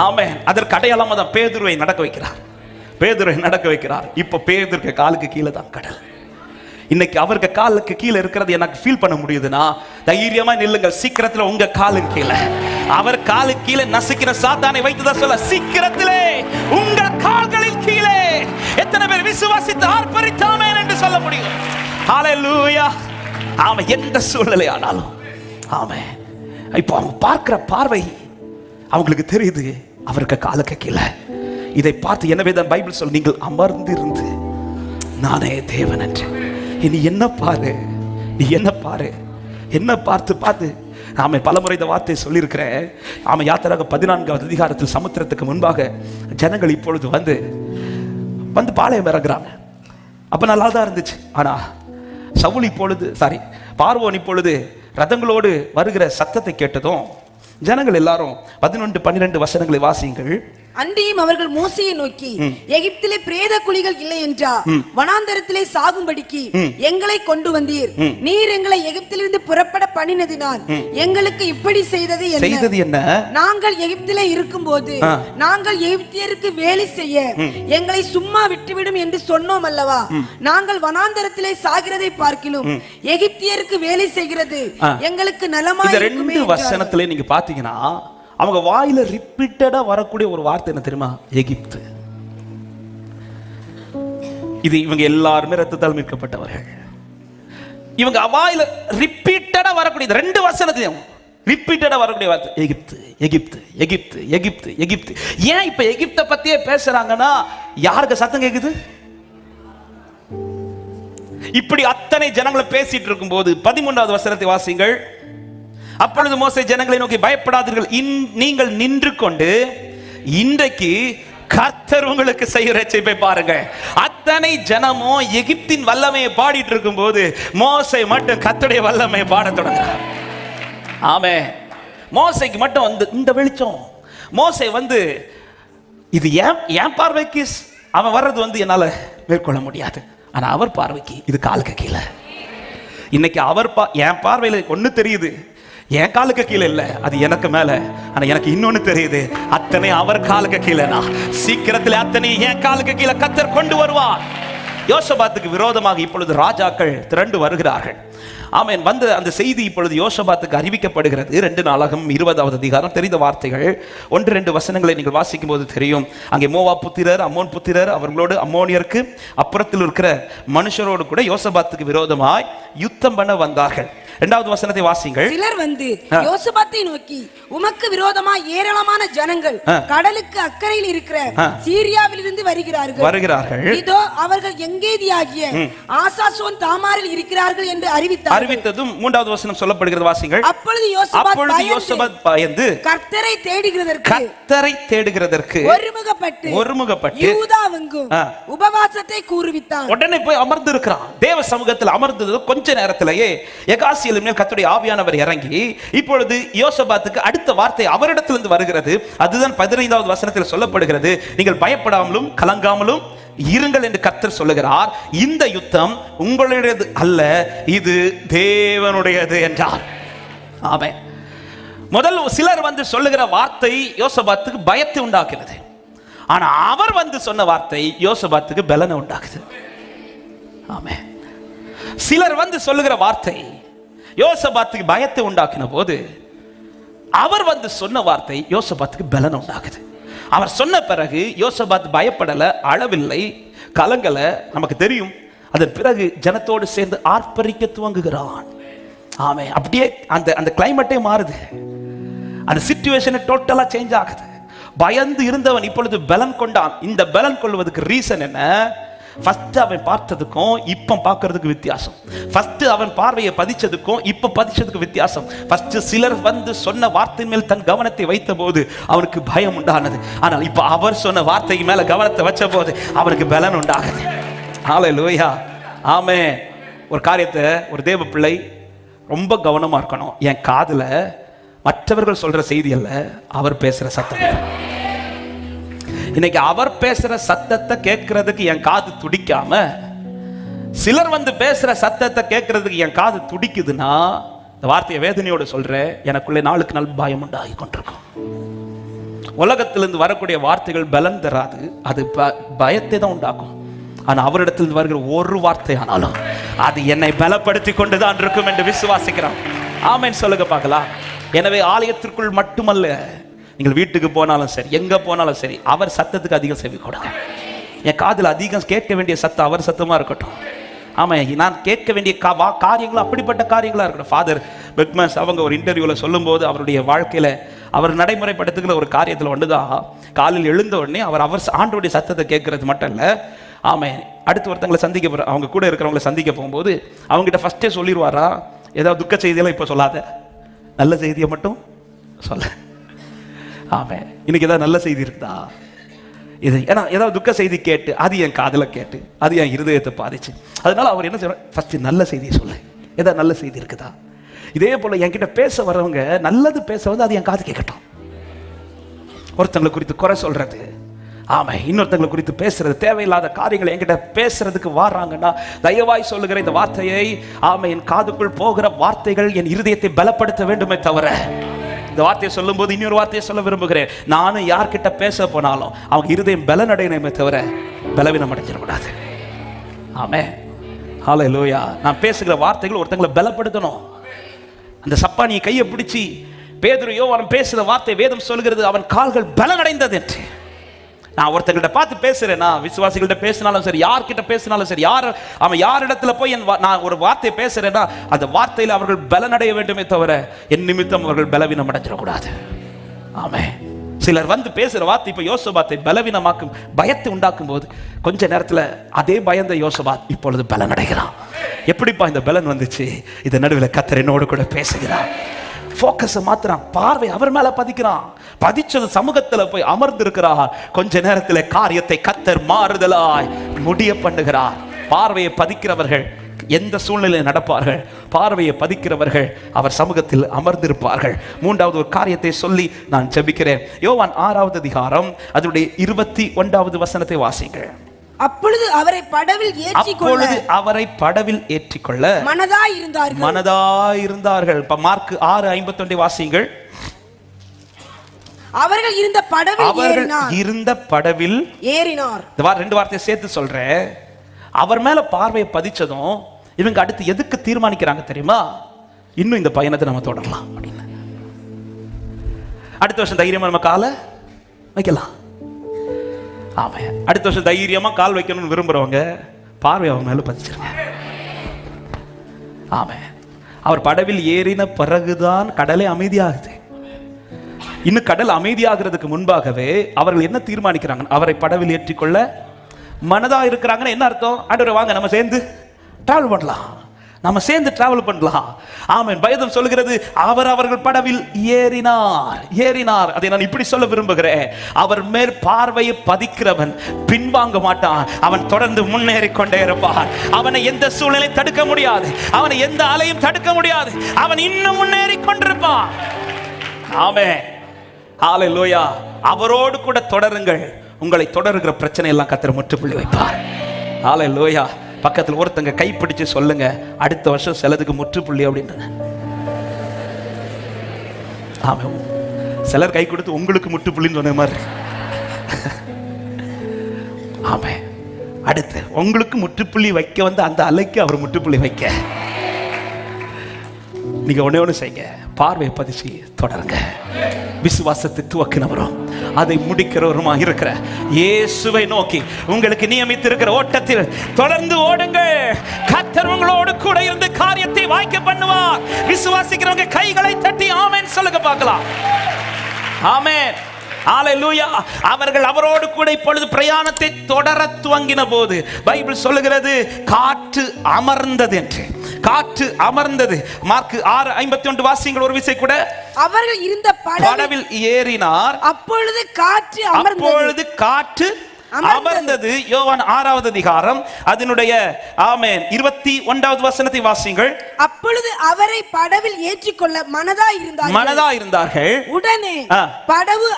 ஆமென். அதற்கு அடையாளமா தான் பேதுருவை நடக்க வைக்கிறார். பேதுருவை நடக்க வைக்கிறார். இப்ப பேதுருக்கு காலுக்கு கீழே தான் கடல். இன்னைக்கு அவருக்கு காலுக்கு கீழே இருக்கிறது எனக்கு ஃபீல் பண்ண முடியுதுன்னா தைரியமா நில்லுங்க. சீக்கிரத்துல உங்க காலுக்கு கீழே அவர் காலுக்கு கீழே நசுக்கிற சாத்தானை வைத்துதான் சொல்ல, சீக்கிரத்திலே உங்கள் கால்களில் கீழே. எத்தனை பேர் விசுவாசித்து ஆர்ப்பரித்தாமே என்று சொல்ல முடியும்? ஹல்லேலூயா. ஆமென். எந்த சூழ்நிலை ஆனாலும் ஆமென். இப்போ அவங்க பார்க்கிற பார்வை அவங்களுக்கு தெரியுது அவருக்கு காலுக்கு கீழே. இதை பார்த்து எனவே தான் பைபிள் சொல்ல, நீங்கள் அமர்ந்திருந்து நானே தேவன் என்று. இனி என்ன பாரு, நீ என்ன பாரு, என்ன பார்த்து பார்த்து. ஆமை பலமுறை இந்த வார்த்தையை சொல்லியிருக்கிறேன். ஆமை யாத்திராக 14வது அதிகாரத்தில் சமுத்திரத்துக்கு முன்பாக ஜனங்கள் இப்பொழுது வந்து வந்து பாளையம் இறங்குறாங்க. அப்ப நல்லா தான் இருந்துச்சு. ஆனா சவுல் இப்பொழுது பார்வோன் இப்பொழுது ரதங்களோடு வருகிற சத்தத்தை கேட்டதும் ஜனங்கள் எல்லாரும் 11-12 வசனங்களை வாசியுங்கள். அன்றியும் அவர்கள் மோசேயை நோக்கி, எகிப்திலே பிரேத குழிகள் இல்லை என்றா, வனாந்தரத்திலே சாகும்படிக்கு எங்களை கொண்டு வந்தீர். நீர் எங்களை எகிப்திலிருந்து புறப்பட பண்ணினதினால் எங்களுக்கு இப்படி செய்தது என்ன? நாங்கள் எகிப்திலே இருக்கும்போது நாங்கள் எகிப்தியருக்கு வேலை செய்ய எங்களை சும்மா விட்டுவிடும் என்று சொன்னோம் அல்லவா? நாங்கள் வனாந்தரத்திலே சாகிறதை பார்க்கிலும் எகிப்தியருக்கு வேலை செய்கிறது எங்களுக்கு நலமாய் இருக்குமே. 2 வசனத்திலே நீங்க பாத்தீங்கன்னா அவங்க வாயில ரிப்பீட்டடா வரக்கூடிய ஒரு வார்த்தை என்ன தெரியுமா? எகிப்து. இது இவங்க எல்லாருமே ரத்தத்தால் மீட்கப்பட்டவர்கள். இவங்க வாயில ரிப்பீட்டடா வரக்கூடிய 2 வசனத்திலும் ரிப்பீட்டடா வரக்கூடிய வார்த்தை எகிப்து, எகிப்து, எகிப்து, எகிப்து, எகிப்து. ஏன் இப்ப எகிப்தை பத்தியே பேசுறாங்கன்னா யாருக்கு சத்தம் கேக்குது? இப்படி அத்தனை ஜனங்களை பேசிட்டு இருக்கும் போது 13வது வசனத்தை வாசிங்கள். அப்பொழுது மோசே ஜனங்களை நோக்கி, பயப்படாதீர்கள், நீங்கள் நின்று கொண்டு இன்றைக்கு கர்த்தர் உங்களுக்கு செய்கிற ரட்சிப்பை பாருங்க. அத்தனை ஜனமும் எகிப்தின் வல்லமையை பாடிட்டு இருக்கும் போது மோசே மட்டும் கர்த்தருடைய வல்லமையை பாடத் தொடங்குறார். ஆமென். மோசேக்கு மட்டும் வந்து இந்த வெளிச்சம். மோசே வந்து இது ஏன் பார்வைக்கு அவன் வர்றது வந்து என்னால மேற்கொள்ள முடியாது. ஆனா அவர் பார்வைக்கு இது காலுக்கு கீழே. இன்னைக்கு அவர் என் பார்வையில ஒண்ணு தெரியுது, என் காலுக்கு கீழே இல்ல, அது எனக்கு மேல. ஆனா எனக்கு இன்னொன்னு தெரியுது, அத்தனை அவர் காலுக்கு கீழேனா சீக்கிரத்தில் அத்தனை என் காலுக்கு கீழே கர்த்தர் கொண்டு வருவார். யோசபாத்துக்கு விரோதமாக இப்பொழுது ராஜாக்கள் திரண்டு வருகிறார்கள். ஆமென். வந்து அந்த செய்தி இப்பொழுது யோசபாத்துக்கு அறிவிக்கப்படுகிறது. 2 நாளாகமம் 20வது அதிகாரம் தெரிந்த வார்த்தைகள் 1-2 வசனங்களை நீங்கள் வாசிக்கும் போது தெரியும். அங்கே மோவாப் புத்திரர், அம்மோன் புத்திரர், அவர்களோடு அம்மோனியருக்கு அப்புறத்தில் இருக்கிற மனுஷரோடு கூட யோசபாத்துக்கு விரோதமாய் யுத்தம் பண்ண வந்தார்கள். 2வது வசனத்தை வாசிங்கள். சிலர் வந்து யோசபாத்தை நோக்கி, உமக்கு விரோதமாய் ஏராளமான ஜனங்கள் கடலுக்கு அக்கறையில் இருக்கிற சீரியாவில் இருந்து வருகிறார்கள். இதோ அவர்கள் எங்கேதியாகிய ஆசாசோன் தாமாரில் இருக்கிறார்கள் என்று அறிவித்ததும் 3வது வசனம் சொல்லப்படுகிறது, வாசிங்கள். அப்பொழுது யோசபாத் பயந்து கர்த்தரை தேடுகிறதற்கு ஒருமுகப்பட்டு யூதாவெங்கும் உபவாசத்தை கூறுவித்தான். உடனே போய் அமர்ந்து இருக்கிறான். தேவ சமூகத்தில் அமர்ந்தது கொஞ்ச நேரத்திலேயே எகாசியேல் மேல் கர்த்தருடைய ஆவியானவர் இறங்கி இப்பொழுது யோசபாத்துக்கு அடுத்த வார்த்தை அவரிடத்திலிருந்து வருகிறது. அதுதான் 15வது வசனத்தில் சொல்லப்படுகிறது. நீங்கள் பயப்படாமலும் கலங்காமலும் இருங்கள் என்று கர்த்தர் சொல்லுகிறார். இந்த யுத்தம் உங்களுடையது அல்ல, இது தேவனுடையது என்றார். ஆமென். முதல் சிலர் வந்து சொல்லுகிற வார்த்தை யோசபாத்துக்கு பயத்தை உண்டாக்குகிறது. ஆனா அவர் வந்து சொன்ன வார்த்தை யோசபாத்துக்கு பலனை உண்டாக்குது. ஆமென். சிலர் வந்து சொல்லுகிற வார்த்தை யோசபாத்துக்கு பயத்தை உண்டாக்கின போது அவர் வந்து சொன்ன வார்த்தை யோசபாத்துக்கு பலனை உண்டாக்குது. அவர் சொன்ன பிறகு யோசபாத் பயப்படல, அழவில்லை, கலங்கல. நமக்கு தெரியும். அதன் பிறகு ஜனத்தோடு சேர்ந்து ஆர்ப்பரிக்க துவங்குகிறான். ஆமே. அப்படியே அந்த கிளைமேட்டே மாறுது. அந்த சிச்சுவேஷன் டோட்டலா சேஞ்ச் ஆகுது. பயந்து இருந்தவன் இப்பொழுது பலன் கொண்டான். இந்த பலன் கொள்வதற்கு ரீசன் என்ன? ஃபர்ஸ்ட் அவன் பார்த்ததுக்கும் இப்ப பார்க்கிறதுக்கு வித்தியாசம். ஃபர்ஸ்ட் அவன் பார்வையை பதிச்சதுக்கும் இப்ப பதிச்சதுக்கு வித்தியாசம். ஃபர்ஸ்ட் சிலர் வந்து சொன்ன வார்த்தை மேல் தன் கவனத்தை வைத்த போது அவனுக்கு பயம் உண்டானது. ஆனால் இப்ப அவர் சொன்ன வார்த்தைக்கு மேல கவனத்தை வச்ச போது அவனுக்கு பலன் உண்டாகுது. ஹல்லேலூயா. ஆமென். ஒரு காரியத்தை ஒரு தேவ பிள்ளை ரொம்ப கவனமா இருக்கணும். என் காதுல மற்றவர்கள் சொல்ற செய்தி அல்ல, அவர் பேசுற சத்தம். இன்னைக்கு அவர் பேசுற சத்தத்தை கேட்கறதுக்கு என் காது துடிக்காம சிலர் வந்து பேசுற சத்தத்தை கேட்கறதுக்கு என் காது துடிக்குதுன்னா, இந்த வார்த்தையை வேதனையோடு சொல்றேன், எனக்குள்ளே நாளுக்கு நாள் பயம் உண்டாகி கொண்டிருக்கும். உலகத்திலிருந்து வரக்கூடிய வார்த்தைகள் பலன் தராது, அது பயத்தை தான் உண்டாக்கும். ஆனா அவரிடத்தில் வருகிற ஒரு வார்த்தை ஆனாலும் அது என்னை பலப்படுத்தி கொண்டுதான் இருக்கும் என்று விசுவாசிக்கிறான். ஆமென் சொல்லுங்க பார்க்கலாம். எனவே ஆலயத்திற்குள் மட்டுமல்ல, நீங்கள் வீட்டுக்கு போனாலும் சரி, எங்க போனாலும் சரி, அவர் சத்தத்துக்கு அதிகம் செவி கொடுங்க. என் காதில் அதிகம் கேட்க வேண்டிய சத்தம் அவர் சத்தமா இருக்கட்டும். ஆமா, நான் கேட்க வேண்டிய காரியங்கள் அப்படிப்பட்ட காரியங்களா இருக்கட்டும். ஃபாதர் பெக்மஸ் அவங்க ஒரு இன்டர்வியூல சொல்லும் போது அவருடைய வாழ்க்கையில அவர் நடைமுறைப்படுத்துகிற ஒரு காரியத்தில் ஒன்றுதான், காலையில் எழுந்த உடனே அவர் ஆண்டவருடைய சத்தத்தை கேட்கறது மட்டும் இல்லை, ஆமா, அடுத்து ஒருத்தங்களை சந்திக்க அவங்க கூட இருக்கிறவங்களை சந்திக்க போகும்போது அவங்ககிட்ட ஃபர்ஸ்டே சொல்லிடுவாரா, ஏதாவது துக்க செய்தியெல்லாம் இப்போ சொல்லாத, நல்ல செய்தியை மட்டும் சொல்ல. ஆமா, இன்னைக்கு ஏதாவது நல்ல செய்தி இருக்குதா, இது ஏன்னா ஏதாவது துக்க செய்தி கேட்டு அது என் காதில் கேட்டு அது என் இருதயத்தை பாதிச்சு, அதனால அவர் என்ன செய்வார், ஃபர்ஸ்ட் நல்ல செய்தியை சொல்லு, ஏதாவது நல்ல செய்தி இருக்குதா. இதே போல என்கிட்ட பேச வரவங்க நல்லது பேச வந்து அது என் காது கேட்கட்டும். ஒருத்தங்களை குறித்து குறை சொல்றது, ஆமா, இன்னொருத்தங்களை குறித்து பேசுறது, தேவையில்லாத காரியங்களை என்கிட்ட பேசுறதுக்கு வர்றாங்கன்னா தயவாய் சொல்லுகிற இந்த வார்த்தையை, ஆமா, என் காதுக்குள் போகிற வார்த்தைகள் என் இருதயத்தை பலப்படுத்த வேண்டுமே தவிர, இந்த வார்த்தையை சொல்லும் போது இன்னொரு வார்த்தையை சொல்ல விரும்புகிறேன், நானும் யார்கிட்ட பேச போனாலும் அவங்க இருதயம் பலனடையணுமே தவிர பலவீனம் அடைஞ்சிடக்கூடாது. ஆமே, ஹல்லேலூயா. நான் பேசுகிற வார்த்தைகள் ஒருத்தங்களை பலப்படுத்தணும். அந்த சப்பானியை கையை பிடிச்சி பேதுரு யோவான் பேசுகிற வார்த்தை வேதம் சொல்கிறது, அவன் கால்கள் பலனடைந்தது என்று. நான் ஒருத்தங்கள்ட்ட பார்த்து பேசுறேன், நான் விசுவாசிகள்கிட்ட பேசினாலும் சரி, யார்கிட்ட பேசினாலும் சரி, யாரிடத்துல போய் நான் ஒரு வார்த்தையை பேசுறேன்னா அந்த வார்த்தையில் அவர்கள் பலனடைய வேண்டுமே தவிர என் நிமித்தம் அவர்கள் பலவீனம் அடைஞ்சிடக்கூடாது. ஆமே, சிலர் வந்து பேசுற வார்த்தை இப்ப யோசபாத்தை பலவீனமாக்கும், பயத்தை உண்டாக்கும் போது கொஞ்ச நேரத்தில் அதே பயந்த யோசபாத் இப்பொழுது பலனடைகிறான். எப்படிப்பா இந்த பலன் வந்துச்சு? இந்த நடுவில் கர்த்தர் என்னோடு கூட பேசுகிறான். போக்கஸ் மாத்திரம் பார்வை அவர் மேல பதிக்கிறான். பதிச்சது சமூகத்தில் போய் அமர்ந்து இருக்கிறார். கொஞ்ச நேரத்தில் காரியத்தை கர்த்தர் மாறுதலாய் முடிய பண்ணுகிறார். பார்வையை பதிக்கிறவர்கள் எந்த சூழ்நிலையில் நடப்பார்கள்? பார்வையை பதிக்கிறவர்கள் அவர் சமூகத்தில் அமர்ந்திருப்பார்கள். மூன்றாவது ஒரு காரியத்தை சொல்லி நான் ஜெபிக்கிறேன். யோவான் 6வது அதிகாரம் அதனுடைய 21வது வசனத்தை வாசிங்கள். அப்பொழுது அவரை படவில் ஏற்றிக்கொள்ள மனதாயிருந்தார்கள். மார்க் 6:51 வாசிங்கள். அவர்கள் இருந்த படவில் ஏறினார். ரெண்டு வார்த்தையை சேர்த்து சொல்றேன். அவர் மேல பார்வையை பதிச்சதும் இவங்க அடுத்து எதுக்கு தீர்மானிக்கிறாங்க தெரியுமா? இன்னும் இந்த பயணத்தை நம்ம தொடரலாம் அப்படின்னு. அடுத்த வருஷம் தைரியமா நம்ம காலை வைக்கலாம். ஆமா, அடுத்த வருஷம் தைரியமா கால் வைக்கணும்னு விரும்புறவங்க பார்வை அவன் மேல பதிச்சிருங்க. ஆமா, அவர் படவில் ஏறின பிறகுதான் கடலே அமைதியாகுது. இன்னும் கடல் அமைதியாகிறதுக்கு முன்பாகவே அவர்கள் என்ன தீர்மானிக்கிறாங்க? அவரை படவில் ஏற்றிக்கொள்ள மனதா இருக்கிறாங்கன்னு என்ன அர்த்தம்? ஆண்டவரே வாங்க நம்ம சேர்ந்து டிராவல் பண்ணலாம், நம்ம சேர்ந்து டிராவல் பண்ணலாம். ஆமென். வேதம் சொல்லுகிறது அவர்கள் படவில் ஏறினார். அதை நான் இப்படி சொல்ல விரும்புகிறேன், அவர் மேல் பார்வையை பதிக்கிறவன் பின்வாங்க மாட்டான். அவன் தொடர்ந்து முன்னேறி கொண்டே இருப்பான். அவனை எந்த சூழ்நிலை தடுக்க முடியாது, அவனை எந்த அலையும் தடுக்க முடியாது. அவன் இன்னும் முன்னேறி கொண்டிருப்பான். ஆமென், ஹல்லேலூயா. அவரோடு கூட தொடருங்கள். உங்களை தொடருகிற பிரச்சனை எல்லாம் கர்த்தர் முற்றுப்புள்ளி வைப்பார். ஹல்லேலூயா. பக்கத்தில் ஒருத்தங்க கைப்பிடிச்சு சொல்லுங்க, அடுத்த வருஷம் சிலதுக்கு முற்றுப்புள்ளி அப்படின்னு. ஆமா, சிலர் கை கொடுத்து உங்களுக்கு முற்றுப்புள்ளின்னு சொன்ன மாதிரி. ஆமா, அடுத்து உங்களுக்கு முற்றுப்புள்ளி வைக்க வந்து அந்த அலைக்கு அவர் முற்றுப்புள்ளி வைக்க நீங்க ஒண்ணு செய்யுங்க, பார்வையை பதிச்சு தொடருங்க. விசுவாசத்தை துவக்கினவரும் அதை முடிக்கிறவருமா இருக்கிற இயேசுவை நோக்கி உங்களுக்கு நியமித்திருக்கிற ஓட்டத்தில் தொடர்ந்து ஓடுங்கள். கர்த்தர் உங்களோடு கூட இருந்து காரியத்தை வாய்க்க பண்ணுவார். விசுவாசிக்கிறவங்க கைகளை தட்டி ஆமென் சொல்லுங்க பார்க்கலாம். ஆமென், ஹல்லேலூயா. அவர்கள் அவரோடு கூட இப்பொழுது பிரயாணத்தை தொடர துவங்கின போது பைபிள் சொல்லுகிறது காற்று அமர்ந்தது என்று. காற்று அமர்ந்தது. மார்க் 6:51 வாசிங்கள் ஒரு விசை கூட. அவர்கள் இருந்த படவில் ஏறினார். அப்பொழுது காற்று அமர்ந்தது. யோவான் 6வது அதிகாரம் அதனுடைய ஆமென் 21வது வசனத்தை வாசிங்கள். அப்பொழுது அவரை படவில் ஏற்றிக்கொள்ள மனதாயிருந்தார்கள். உடனே படவு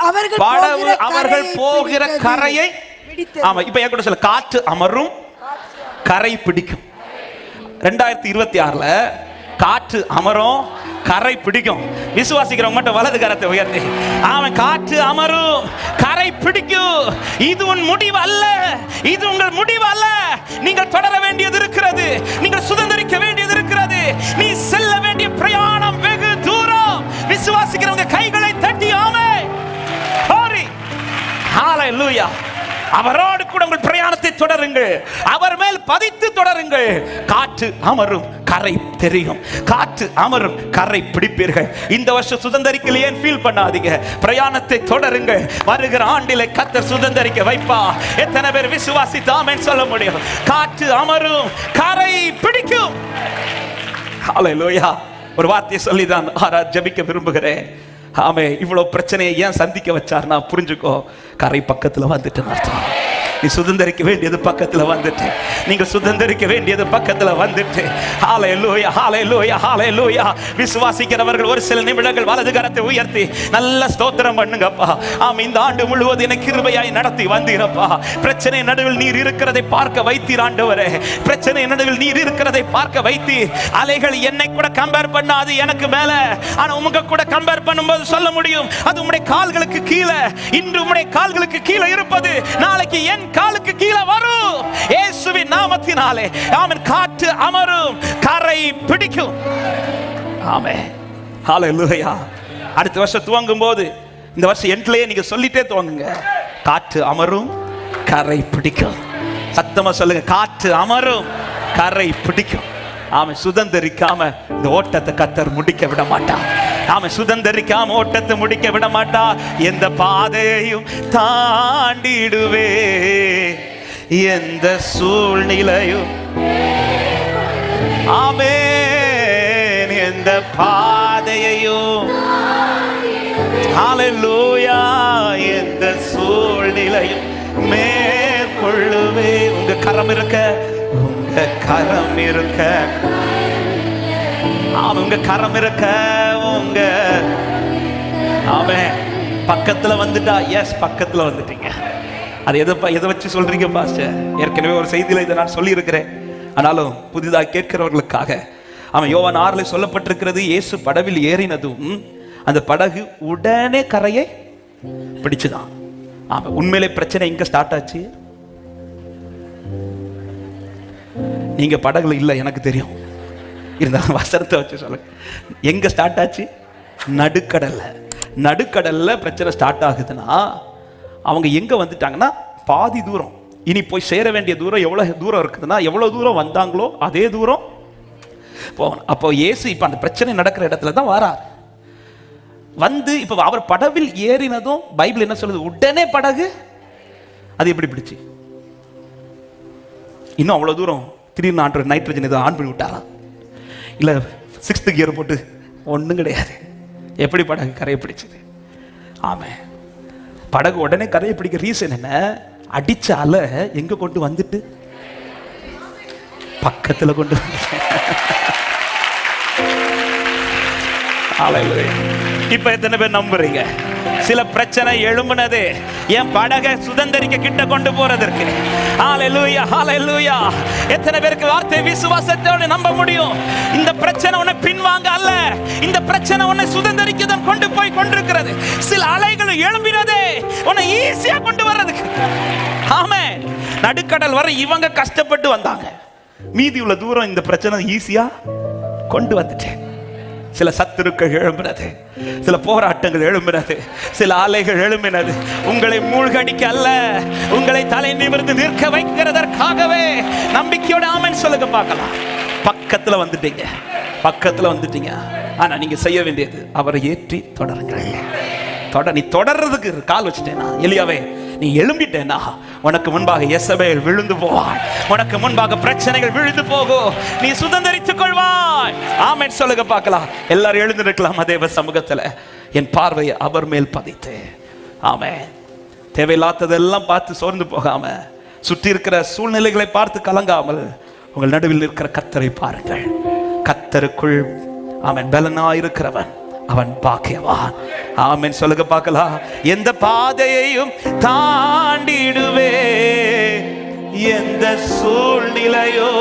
அவர்கள் போகிற கரையை பிடித்தது. ஆமா, இப்ப என் கூட சொல்ல, காற்று அமரும், கரை பிடிக்கும். 2026 காற்று அமரும், கரை பிடிக்கும். விசுவாசிக்கிறவங்க மட்டும் வலது கரத்தை உயர்த்தி அவன் காற்று அமரும், கரை பிடிக்கும். இது உன் முடிவு அல்ல, இது உங்கள் முடிவு அல்ல. நீங்கள் தொடர வேண்டியது இருக்கிறது, நீங்கள் சுதந்திரிக்க வேண்டியது இருக்கிறது. நீ செல்ல வேண்டிய பிரயாணம் வெகு தூரம். விசுவாசிக்கிறவங்க கைகளை தட்டி ஆமென். ஹalleluya. அவரோடு கூட உங்கள் பிரயாணத்தை தொடருங்கள், அவர் மேல் பதித்து தொடருங்கள். காற்று அமரும், கரை தெரியும். காற்று அமரும், கரை பிடிப்பீர்கள். இந்த வருஷம் சுதந்திரிக்கல ஏன் ஃபீல் பண்ணாதீங்க, பிரயாணத்தை தொடருங்கள். வருகிற ஆண்டிலே கர்த்தர் சுதந்திரிக்க வைப்பா. எத்தனை பேர் விசுவாசித்து ஆமென் சொல்ல முடியும்? காற்று அமரும், கரை பிடிக்கும். ஹalleluya. ஒரு வார்த்தையை சொல்லி தான் ஜெபிக்க விரும்புகிறேன். ஆமே, இவ்வளவு பிரச்சனையை ஏன் சந்திக்க வச்சார் நான் புரிஞ்சுக்கோ. கரை பக்கத்துல வந்துட்டு அர்த்தம். நீ சுதந்திரிக்க வேண்டியது பக்கத்துல வந்துட்டு, நீங்க சுதந்திரிக்க வேண்டியது பக்கத்துல வந்துட்டு. ஹalleluya, ஹalleluya, ஹalleluya. விசுவாசிக்கிறவர்கள் ஒரு சில நிமிடங்கள் வலது கரத்தை உயர்த்தி நல்ல ஸ்தோத்திரம் பண்ணுங்கப்பா. ஆம், இந்த ஆண்டு முழுவதும் என்னை கிருபையாய் நடத்தி வந்தீரப்பா. பிரச்சனை நடுவில் நீர் இருக்கிறதை பார்க்க வைத்தீர் ஆண்டவரே. பிரச்சனை நடுவில் நீர் இருக்கிறதை பார்க்க வைத்தீர். அலைகள் என்னை கூட கம்பேர் பண்ணாது எனக்கு மேல, ஆனா உங்க கூட கம்பேர் பண்ணும்போது சொல்ல முடியும் அது உம்முடைய கால்களுக்கு கீழே. இன்று உம்முடைய கால்களுக்கு கீழே இருப்பது நாளைக்கு என் காலுக்கு கீழே வரும். இயேசுவின் நாமத்தினாலே ஆமென். காற்று அமரும், கரை பிடிக்கும். ஆமென், ஹalleluya. அடுத்த வருஷம் துவங்கும் போது இந்த வருஷம் எண்ட்லயே நீங்க சொல்லிட்டே துவங்குங்க, காற்று அமரும், கரை பிடிக்கும். சத்தமா சொல்லுங்க, காற்று அமரும், கரை பிடிக்கும். ஆமென். சுதந்திரிக்காம இந்த ஓட்டத்தை கர்த்தர் முடிக்க விட மாட்டார். ஆமென். சுதந்திரிக்காம ஓட்டத்தை முடிக்க விட மாட்டா. எந்த பாதையையும் தாண்டிடுவே, எந்த சூழ்நிலையும். ஆமென். எந்த பாதையையும், ஹalleluya, எந்த சூழ்நிலையும் மேற்கொள்ளுவே. உங்க கரம் இருக்க, உங்க கரம் இருக்க, உங்க கரம் இருக்க, உங்க ஆமென். பக்கத்துல வந்துட்டா, எஸ் பக்கத்துல வந்துட்டீங்க. அது எதை வச்சு சொல்றீங்க பாஸ்டர்? ஏற்கனவே ஒரு செய்தியில இதை நான் சொல்லி இருக்கிறேன், ஆனாலும் புதிதாக கேட்கிறவர்களுக்காக. அவன் யோவான் 6 சொல்லப்பட்டிருக்கிறது, இயேசு படவில் ஏறினதும் அந்த படகு உடனே கரையை பிடிச்சுதான். ஆமா, உண்மையிலே பிரச்சனை எங்க ஸ்டார்ட் ஆச்சு? நீங்க படகுல இல்ல எனக்கு தெரியும், இருந்தாலும் வசனத்தை வச்சு சொல்லுங்க. எங்க ஸ்டார்ட் ஆச்சு? நடுக்கடல்ல. நடுக்கடல்ல பிரச்சனை ஸ்டார்ட் ஆகுதுன்னா அவங்க எங்க வந்துட்டாங்கன்னா பாதி தூரம். இனி போய் சேர வேண்டிய தூரம் எவ்வளவு தூரம் இருக்குதுன்னா, எவ்வளவு தூரம் வந்தாங்களோ அதே தூரம் போகணும். அப்போ இயேசு இப்ப அந்த பிரச்சனை நடக்கிற இடத்துல தான் வரார். வந்து இப்ப அவர் படவில் ஏறினதும் பைபிள் என்ன சொல்லுது? உடனே படகு அது எப்படி பிடிச்சு? இன்னும் அவ்வளவு தூரம் திடீர்னு ஆண்டு நைட்ரஜன் இதை ஆன் பண்ணி விட்டாரா? இல்ல 6th கியர் போட்டு? ஒண்ணும் கிடையாது. எப்படி படகு கரையை பிடிச்சது? ஆமே, படகு உடனே கரையை பிடிக்க ரீசன் என்ன? அடிச்ச அலை எங்க கொண்டு வந்துட்டு பக்கத்துல கொண்டு வந்து. இப்ப எத்தனை பேர் நம்புறீங்க? சில பிரச்சனை எழும்புனது என் படகை சுதந்திரிக்க கிட்ட கொண்டு போறதற்கு. ஹalleluya, ஹalleluya. எத்தனை பேருக்கு வார்த்தை விசுவாசத்தோட நம்ப முடியும்? இந்த பிரச்சனை உன்னை பின்வாங்க அல்ல, இந்த பிரச்சனை உன்னை சுதந்திரிக்க தான் கொண்டு போய் கொண்டிருக்கிறது. சில அலைகள் எழும்பினதே உன்னை ஈஸியா கொண்டு வர்றதுக்கு. ஆமென். நடுக்கடல் வரை இவங்க கஷ்டப்பட்டு வந்தாங்க, மீதி உள்ள தூரம் இந்த பிரச்சனை ஈஸியா கொண்டு வந்துட்டேன். சில சத்துருக்கள் எழும்பினது, சில போராட்டங்கள் எழும்பினது, சில அலைகள் எழும்பினது. உங்களை மூழ்கடிக்க அல்ல, உங்களை தலை நிமிர்ந்து நிற்க வைக்கிறதற்காகவே. நம்பிக்கையோட ஆமென் சொல்லுங்க பார்க்கலாம். பக்கத்துல வந்துட்டீங்க, பக்கத்துல வந்துட்டீங்க. ஆனா நீங்க செய்ய வேண்டியது அவரை ஏற்றி தொடருங்கள். நீ தொடர்றதுக்கு கால் வச்சுட்டேனா? எலியாவே நீ எழும்பிட்டேனா உனக்கு முன்பாக யெசபேல் விழுந்து போவாள், உனக்கு முன்பாக பிரச்சனைகள் விழுந்து போகும், நீ சுதந்திரித்துக் கொள்வாய். ஆமென் சொல்லுங்க பார்க்கலாம். எல்லாரும் எழுந்திருக்கலாம் தேவ சமூகத்துல. என் பார்வையை அவர் மேல் பதித்து. ஆமென். தேவையில்லாததெல்லாம் பார்த்து சோர்ந்து போகாம, சுற்றி இருக்கிற சூழ்நிலைகளை பார்த்து கலங்காமல், உங்கள் நடுவில் இருக்கிற கர்த்தரை பாருங்கள். கர்த்தருக்குள் ஆமென் பலனாயிருக்கிறவன் அவன் பாக்கியவான். ஆமென் சொல்லுங்க பார்க்கலாம். எந்த பாதையையும் தாண்டிடுவே, எந்த சூழ்நிலையோ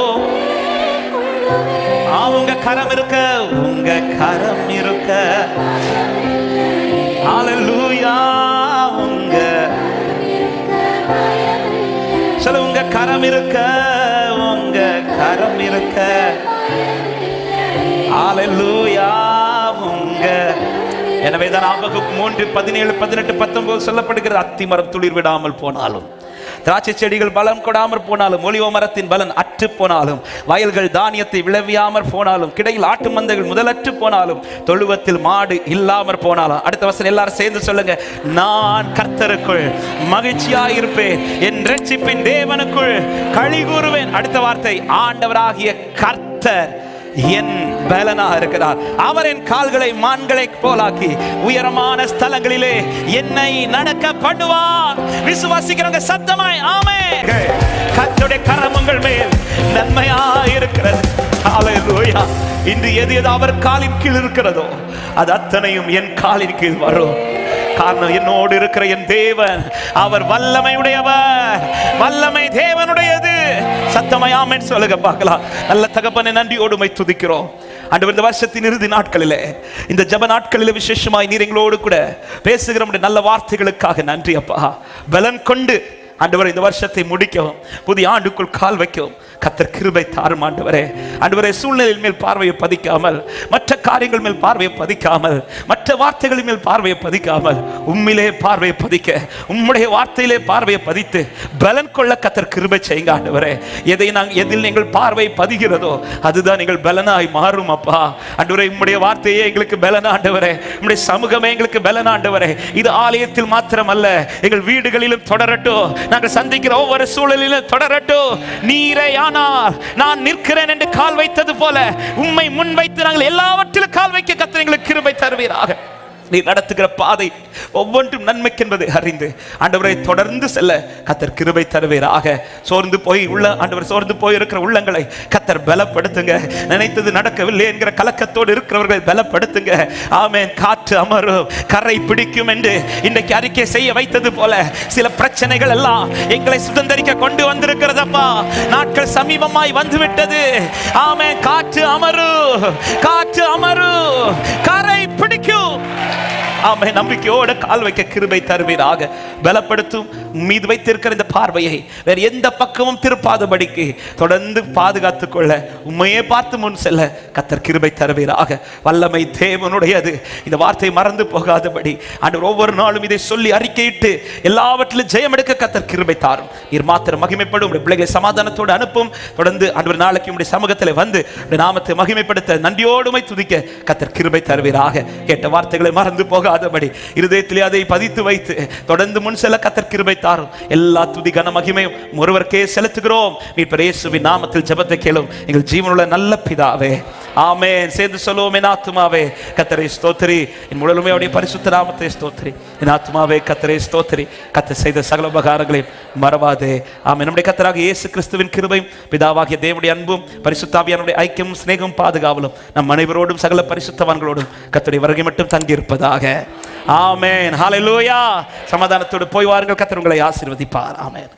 உங்க கரம் இருக்க, உங்க கரம் இருக்க. ஹalleluya. உங்க சொல்ல, உங்க கரம் இருக்க, உங்க கரம் இருக்க. ஹalleluya. உங்க எனவேதான் ஆபகுக் 3:17-18-19 சொல்லப்படுகிறது, அத்திமரம் துளிர் விடாமல் போனாலும், திராட்சை செடிகள் பலன் கொடாமற் போனாலும், ஒலிவ மரத்தின் பலன் அற்று போனாலும், வயல்கள் தானியத்தை விளைவியாமற் போனாலும், கிடையில் ஆட்டு மந்தைகள் முதலற்று போனாலும், தொழுவத்தில் மாடு இல்லாமற் போனாலும். அடுத்த வசனம் எல்லாரும் சேர்ந்து சொல்லுங்க, நான் கர்த்தருக்குள் மகிழ்ச்சியாயிருப்பேன், என் இரட்சிப்பின் தேவனுக்குள் களி கூறுவேன். அடுத்த வார்த்தை, ஆண்டவராகிய கர்த்தர் என் பலனாக இருக்கிறார். அவர் என் கால்களை மான்களை போலாக்கி உயரமான ஸ்தலங்களிலே என்னை நடக்க பண்ணுவார். விசுவாசிக்கிறவங்க சத்தமாய் ஆமென். கர்த்தருடைய கரம் உங்கள் மேல் நன்மையாய் இருக்கிறது. ஹalleluya. இன்று எது அவர் காலின் கீழ் இருக்கிறதோ அது அத்தனையும் என் காலின் கீழ் வரும். காரணம், என்னோடு இருக்கிற என் தேவன் அவர் வல்லமையுடையவர், வல்லமை தேவனுடையது. சத்தமாய் ஆமென் சொல்லுங்க பார்க்கலாம். நல்ல தகப்பனை நன்றியோடு உம்மை துதிக்கிறோம் ஆண்டவர். இந்த வருஷத்தின் இறுதி நாட்களிலே, இந்த ஜெப நாட்களிலே விசேஷமாய் நீர் எங்களோடு கூட பேசுகிற நல்ல வார்த்தைகளுக்காக நன்றி அப்பா. பலன் கொண்டு ஆண்டவரே இந்த வருஷத்தை முடிக்கவும், புதிய ஆண்டுக்குள் கால் வைக்கவும் கர்த்தர் கிருபை தாரும் ஆண்டவரே. ஆண்டவரே, சூழ்நிலையின் மேல் பார்வையை பதிக்காமல், மற்ற காரியங்கள் மேல் பார்வையை பதிக்காமல், மற்ற வார்த்தைகளின் மேல் பார்வையை பதிக்காமல், உம்மிலே பார்வையை பதிக்க, உம்முடைய வார்த்தையிலே பார்வையை பதித்து பலன் கொள்ள கர்த்தர் கிருபை செய்யுங்க ஆண்டவரே. எதில் எங்கள் பார்வை பதிகிறதோ அதுதான் எங்கள் பலனாய் மாறும் அப்பா. ஆண்டவரே, உம்முடைய வார்த்தையே எங்களுக்கு பலன் ஆண்டவரே, உம்முடைய சமூகமே எங்களுக்கு பலன் ஆண்டவரே. இது ஆலயத்தில் மாத்திரமல்ல, எங்கள் வீடுகளிலும் தொடரட்டும், நாங்கள் சந்திக்கிற ஒவ்வொரு சூழலிலும் தொடரட்டும். நீரே நான் நிற்கிறேன் என்று கால் வைத்தது போல உம்மை முன் வைத்து நாங்கள் எல்லாவற்றிலும் கால் வைக்க கர்த்தர் எங்களுக்கு கிருபை தருவீராக. நீ நடத்துகிற பாதை ஒவ்வொன்றும் நன்மைக்கு என்பதை அறிந்து ஆண்டவரை தொடர்ந்து செல்ல கர்த்தர் கிருபை தருவீராக. சோர்ந்து போய் இருக்கிற உள்ளங்களை கர்த்தர் பலப்படுத்துங்க. நினைத்தது நடக்கவில்லை என்கிற கலக்கத்தோடு இருக்கிறவர்களை பலப்படுத்துங்க. ஆமென். காற்று அமரும், கரை பிடிக்கும் என்று இன்றைக்கு அறிக்கை செய்ய வைத்தது போல சில பிரச்சனைகள் எல்லாம் எங்களை சுதந்திரிக்க கொண்டு வந்திருக்கிறதப்பா. நாட்கள் சமீபமாய் வந்துவிட்டது. ஆமென். காற்று அமரும், காற்று அமரும், கரை பிடிக்கும். ஆமே. நம்பிக்கையோடு கால் வைக்க கிருபை தருவீராக. பலப்படுத்தும். மீது வைத்திருக்கிற இந்த பார்வையை வேற எந்த பக்கமும் திருப்பாதபடிக்கு தொடர்ந்து பாதுகாத்துக் கொள்ள, உண்மையே பார்த்து முன் செல்ல கர்த்தர் கிருபை தருவீராக. வல்லமை தேவனுடையது. இந்த வார்த்தை மறந்து போகாதபடி ஆண்டவர் ஒவ்வொரு நாளும் இதை சொல்லி அறிக்கையிட்டு எல்லாவற்றிலும் ஜெயம் எடுக்க கர்த்தர் கிருபை தாரும். நீர் மாத்திரம் மகிமைப்படும். உடைய பிள்ளைகளை சமாதானத்தோடு அனுப்பும். தொடர்ந்து ஆண்டவர் நாளைக்கு உடைய சமூகத்தில் வந்து நாமத்தை மகிமைப்படுத்த நன்றியோடுமை துதிக்க கர்த்தர் கிருபை தருவீராக. கேட்ட வார்த்தைகளை மறந்து போகாதபடி இருதயத்திலே அதை பதித்து வைத்து தொடர்ந்து முன் செல்ல கர்த்தர் கிருபை தாரும். எல்லா துதி கன மகிமையும் ஒருவருக்கே செலுத்துகிறோம். மீட்பர் இயேசுவின் நாமத்தில் ஜெபத்தை கேளும் எங்கள் ஜீவனுள்ள நல்ல பிதாவே. ஆமென். சேர்ந்து சொல்லுவோம். என் ஆத்துமாவே கர்த்தரை ஸ்தோத்திரி, என் முழுமே அவருடைய பரிசுத்த நாமத்தை ஸ்தோத்திரி. என் ஆத்துமாவே கர்த்தரை ஸ்தோத்திரி, கர்த்தர் செய்த சகல உபகாரங்களையும் மறவாதே. ஆமென். நம்முடைய கர்த்தராக இயேசு கிறிஸ்துவின் கிருபையும் பிதாவாகிய தேவனுடைய அன்பும் பரிசுத்த ஆவியானவருடைய ஐக்கியமும் சிநேகமும் பாதுகாவலும் நம் அனைவரோடும் சகல பரிசுத்தவான்களோடும் கர்த்தருடைய வருகை மட்டும் தங்கி இருப்பதாக. ஆமென். ஹல்லேலூயா. சமாதானத்தோடு போய் வாருங்கள். கர்த்தர் உங்களை ஆசீர்வதிப்பார். ஆமென்.